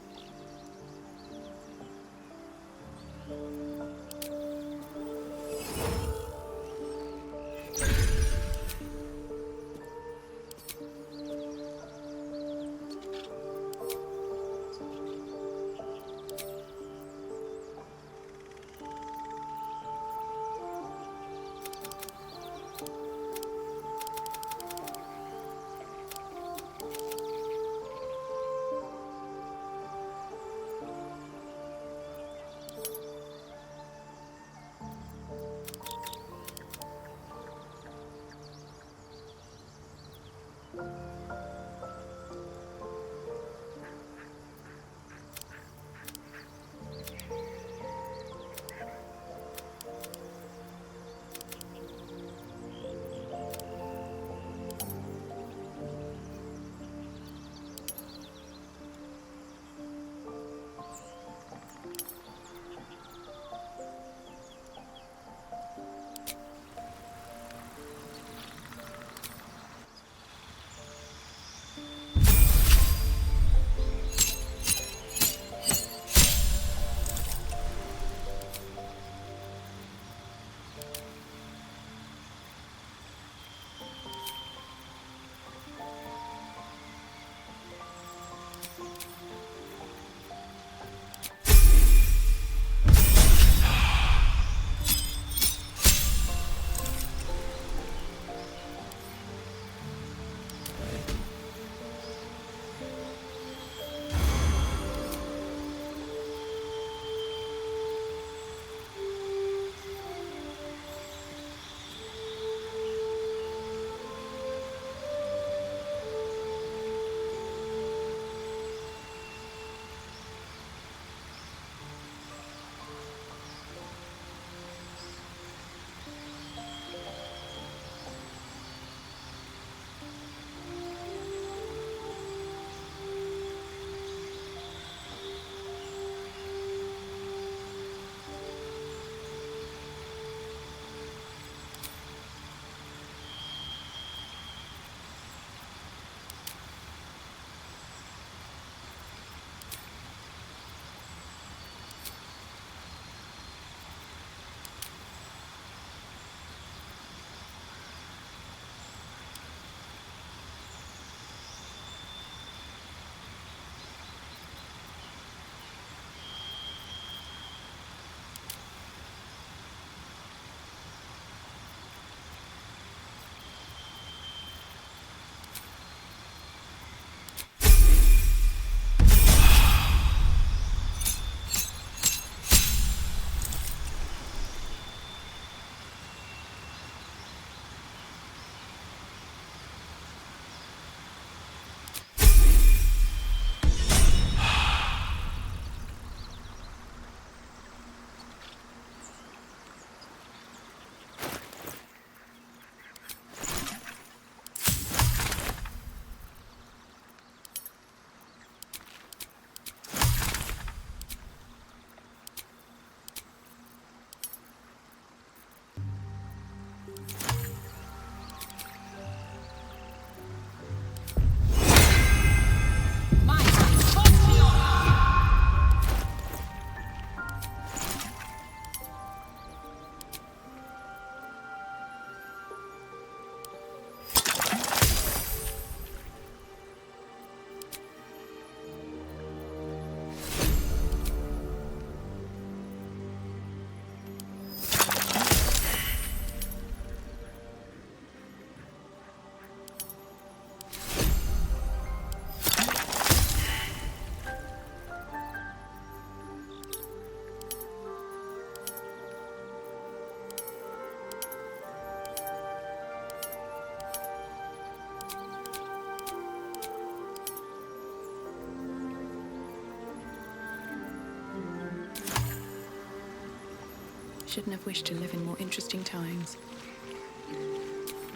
shouldn't have wished to live in more interesting times.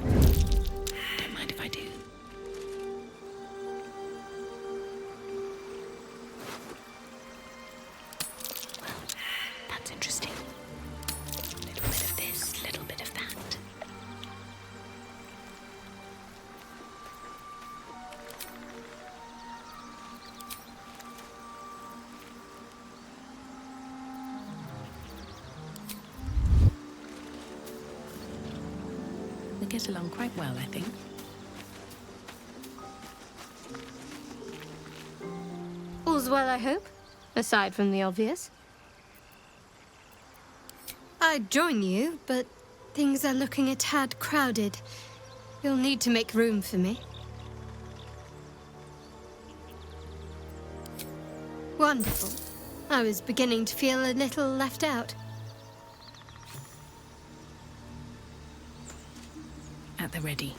Don't mind if I do. Well, that's interesting. Little bit of this, little bit of that. We get along quite well, I think. All's well, I hope, aside from the obvious. I'd join you, but things are looking a tad crowded. You'll need to make room for me. Wonderful. I was beginning to feel a little left out. At the ready.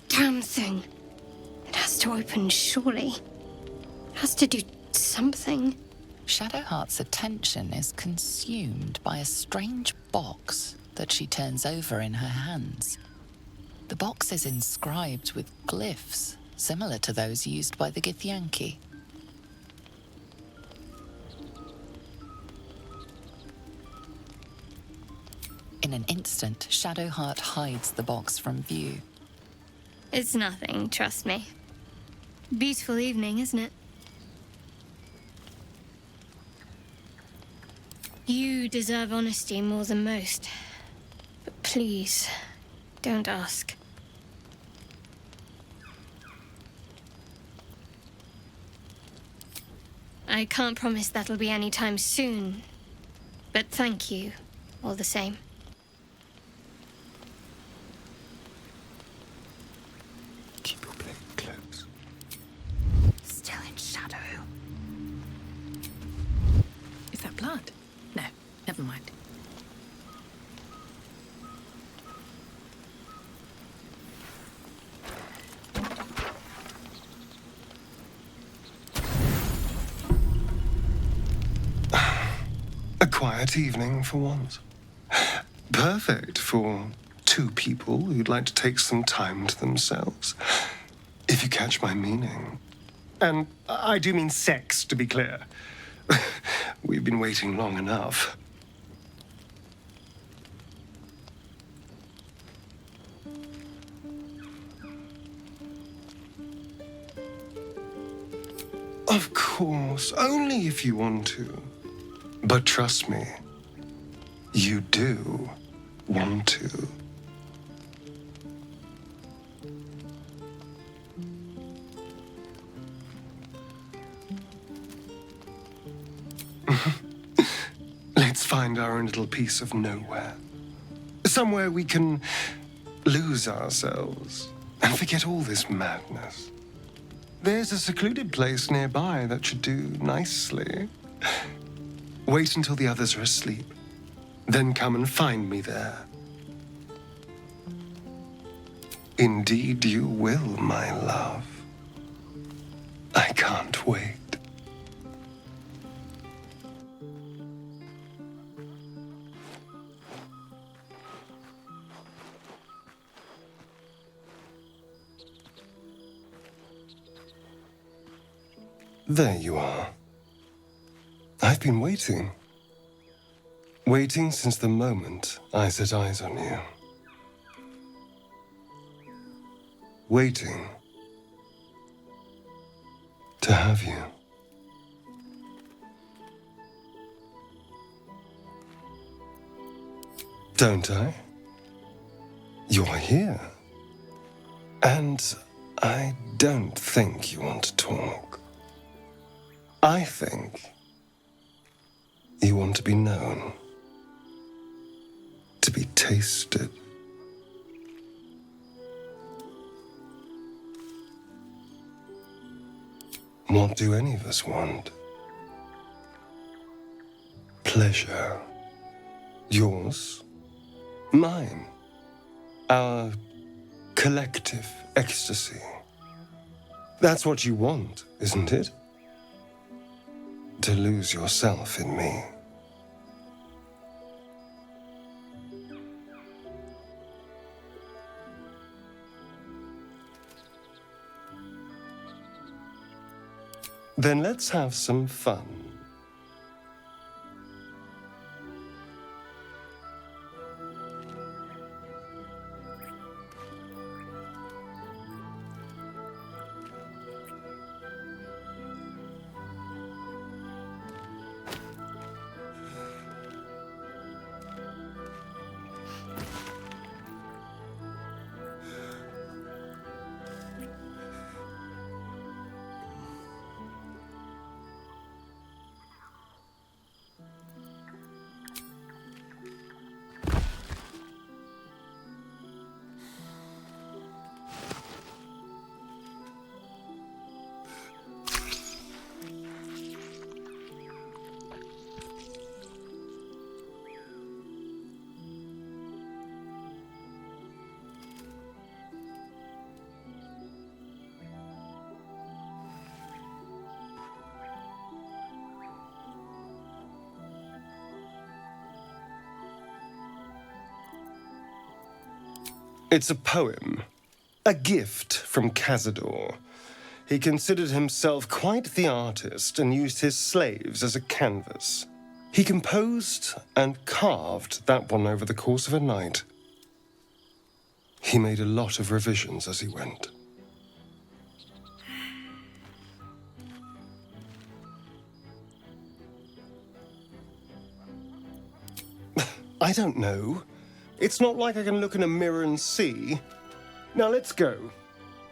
Damn thing. It has to open, surely. It has to do something. Shadowheart's attention is consumed by a strange box that she turns over in her hands. The box is inscribed with glyphs similar to those used by the Githyanki. In an instant, Shadowheart hides the box from view. It's nothing, trust me. Beautiful evening, isn't it? You deserve honesty more than most. But please, don't ask. I can't promise that'll be any time soon, but thank you, all the same. Keep your blade close. Still in shadow. Is that blood? No, never mind. A quiet evening for once. Perfect for two people who'd like to take some time to themselves. If you catch my meaning. And I do mean sex, to be clear. We've been waiting long enough. Of course, only if you want to. But trust me, you do want to. Let's find our own little piece of nowhere. Somewhere we can lose ourselves and forget all this madness. There's a secluded place nearby that should do nicely. Wait until the others are asleep. Then come and find me there. Indeed you will, my love. I can't wait. There you are. I've been waiting. Waiting since the moment I set eyes on you. Waiting to have you. Don't I? You're here. And I don't think you want to talk. I think you want to be known, to be tasted. What do any of us want? Pleasure. Yours. Mine. Our collective ecstasy. That's what you want, isn't it? To lose yourself in me. Then let's have some fun. It's a poem, a gift from Cazador. He considered himself quite the artist and used his slaves as a canvas. He composed and carved that one over the course of a night. He made a lot of revisions as he went. I don't know. It's not like I can look in a mirror and see. Now let's go.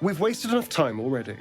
We've wasted enough time already.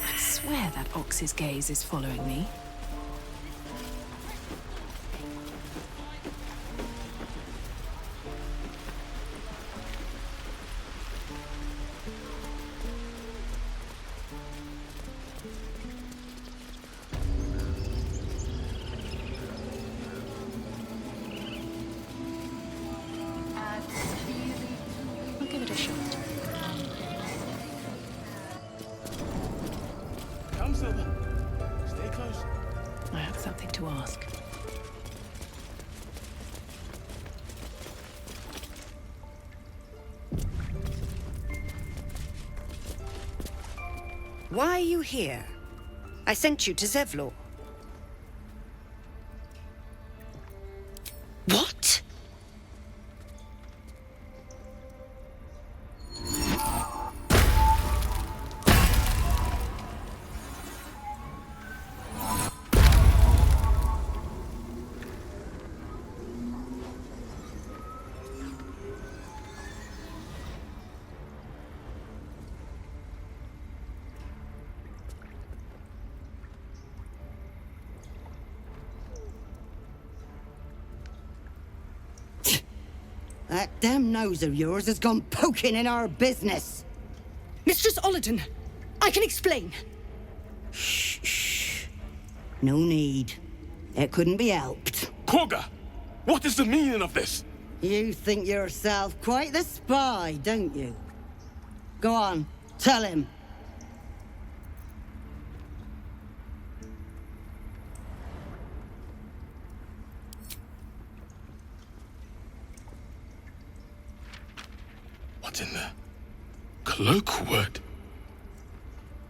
I swear that ox's gaze is following me. I'll give it a shot. Come, Silver. Stay close. I have something to ask. Why are you here? I sent you to Zevlor. What? That damn nose of yours has gone poking in our business. Mistress Ollerton, I can explain. Shh. No need. It couldn't be helped. Korga! What is the meaning of this? You think yourself quite the spy, don't you? Go on, tell him. What's in there? Cloakwood?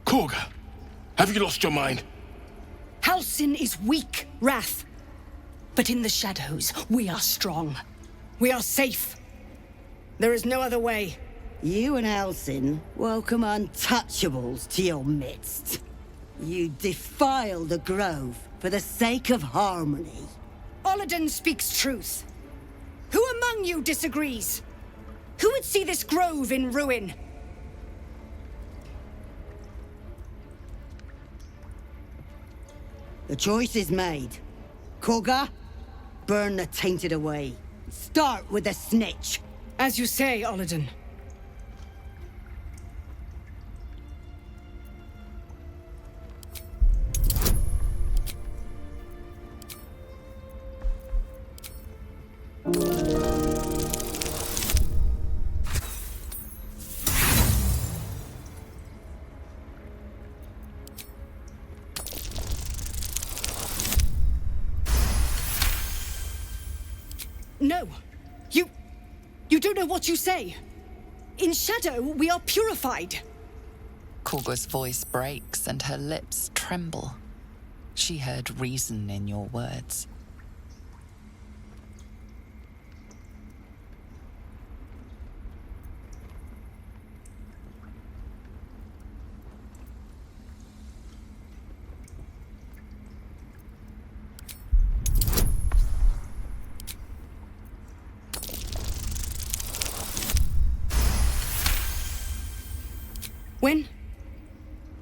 Korga, have you lost your mind? Halsin is weak, Wrath. But in the shadows, we are strong. We are safe. There is no other way. You and Halsin welcome untouchables to your midst. You defile the grove for the sake of harmony. Olodin speaks truth. Who among you disagrees? Who would see this grove in ruin? The choice is made. Korga, burn the tainted away. Start with the snitch. As you say, Olodin. No. You don't know what you say. In shadow, we are purified. Korga's voice breaks and her lips tremble. She heard reason in your words.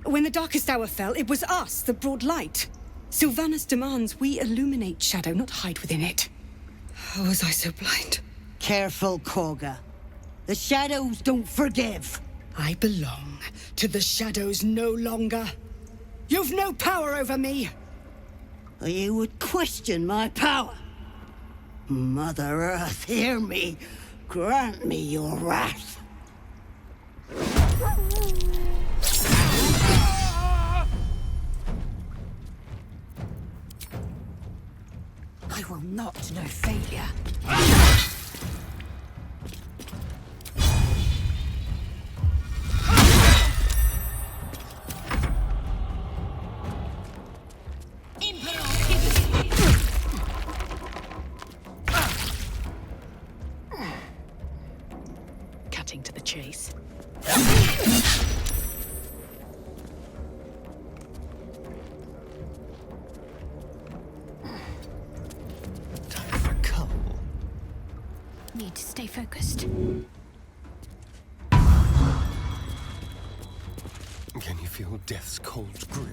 When the darkest hour fell, it was us that brought light. Sylvanas demands we illuminate shadow, not hide within it. How was I so blind? Careful, Korga. The shadows don't forgive. I belong to the shadows no longer. You've no power over me. You would question my power. Mother Earth, hear me. Grant me your wrath. I will not know failure. Cutting to the chase. Need to stay focused. Can you feel death's cold grip?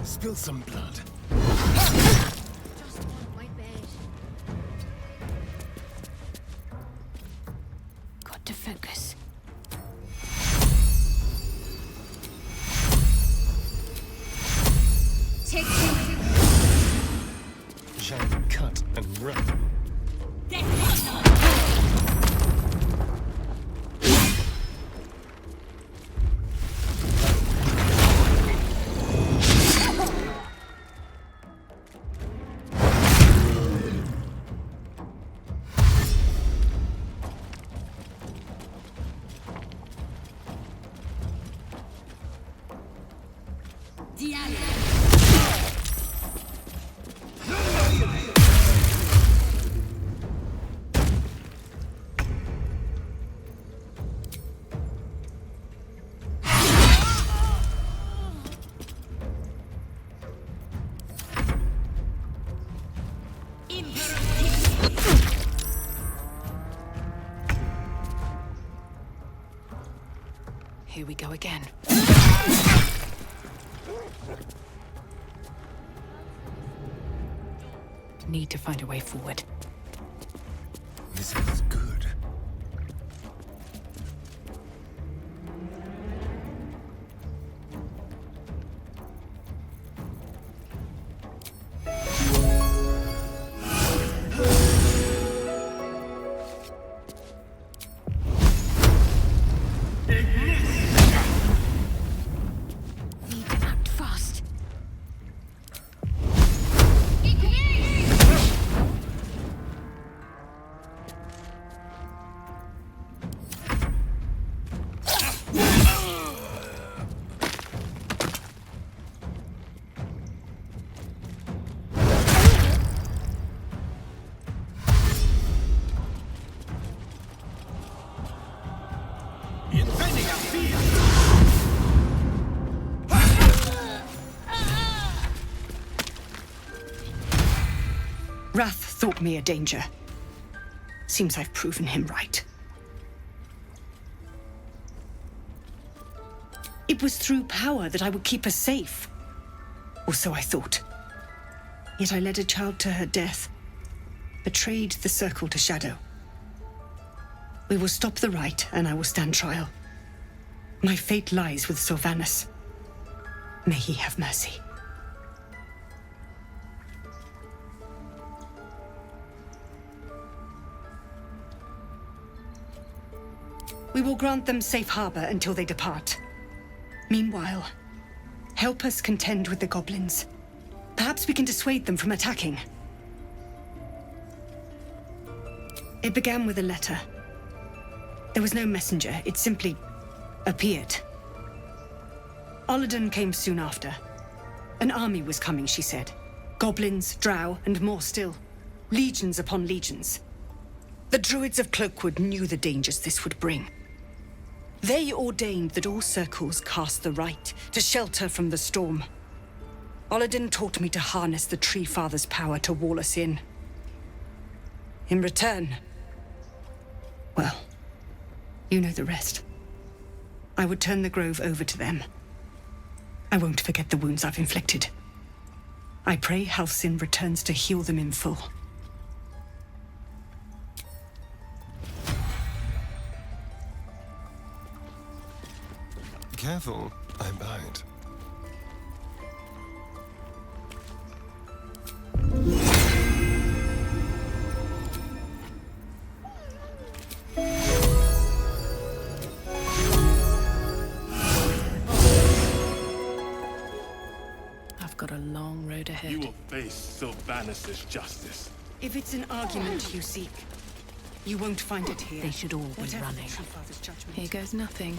Spill some blood. Just want my bed. Got to focus. Take Jeanne, cut and run. Here we go again. Need to find a way forward. This feels good. Wrath thought me a danger. Seems I've proven him right. It was through power that I would keep her safe. Or so I thought. Yet I led a child to her death. Betrayed the circle to Shadow. We will stop the rite, and I will stand trial. My fate lies with Sylvanus. May he have mercy. We will grant them safe harbor until they depart. Meanwhile, help us contend with the goblins. Perhaps we can dissuade them from attacking. It began with a letter. There was no messenger, it simply appeared. Olodden came soon after. An army was coming, she said. Goblins, drow, and more still. Legions upon legions. The druids of Cloakwood knew the dangers this would bring. They ordained that all circles cast the rite to shelter from the storm. Olodden taught me to harness the Tree Father's power to wall us in. In return, well, you know the rest. I would turn the grove over to them. I won't forget the wounds I've inflicted. I pray Halcyon returns to heal them in full. Careful, I bite. I've got a long road ahead. You will face Sylvanus' justice. If it's an argument you seek, you won't find it here. They should all be Whatever running. the Tree Father's judgment. Here goes nothing.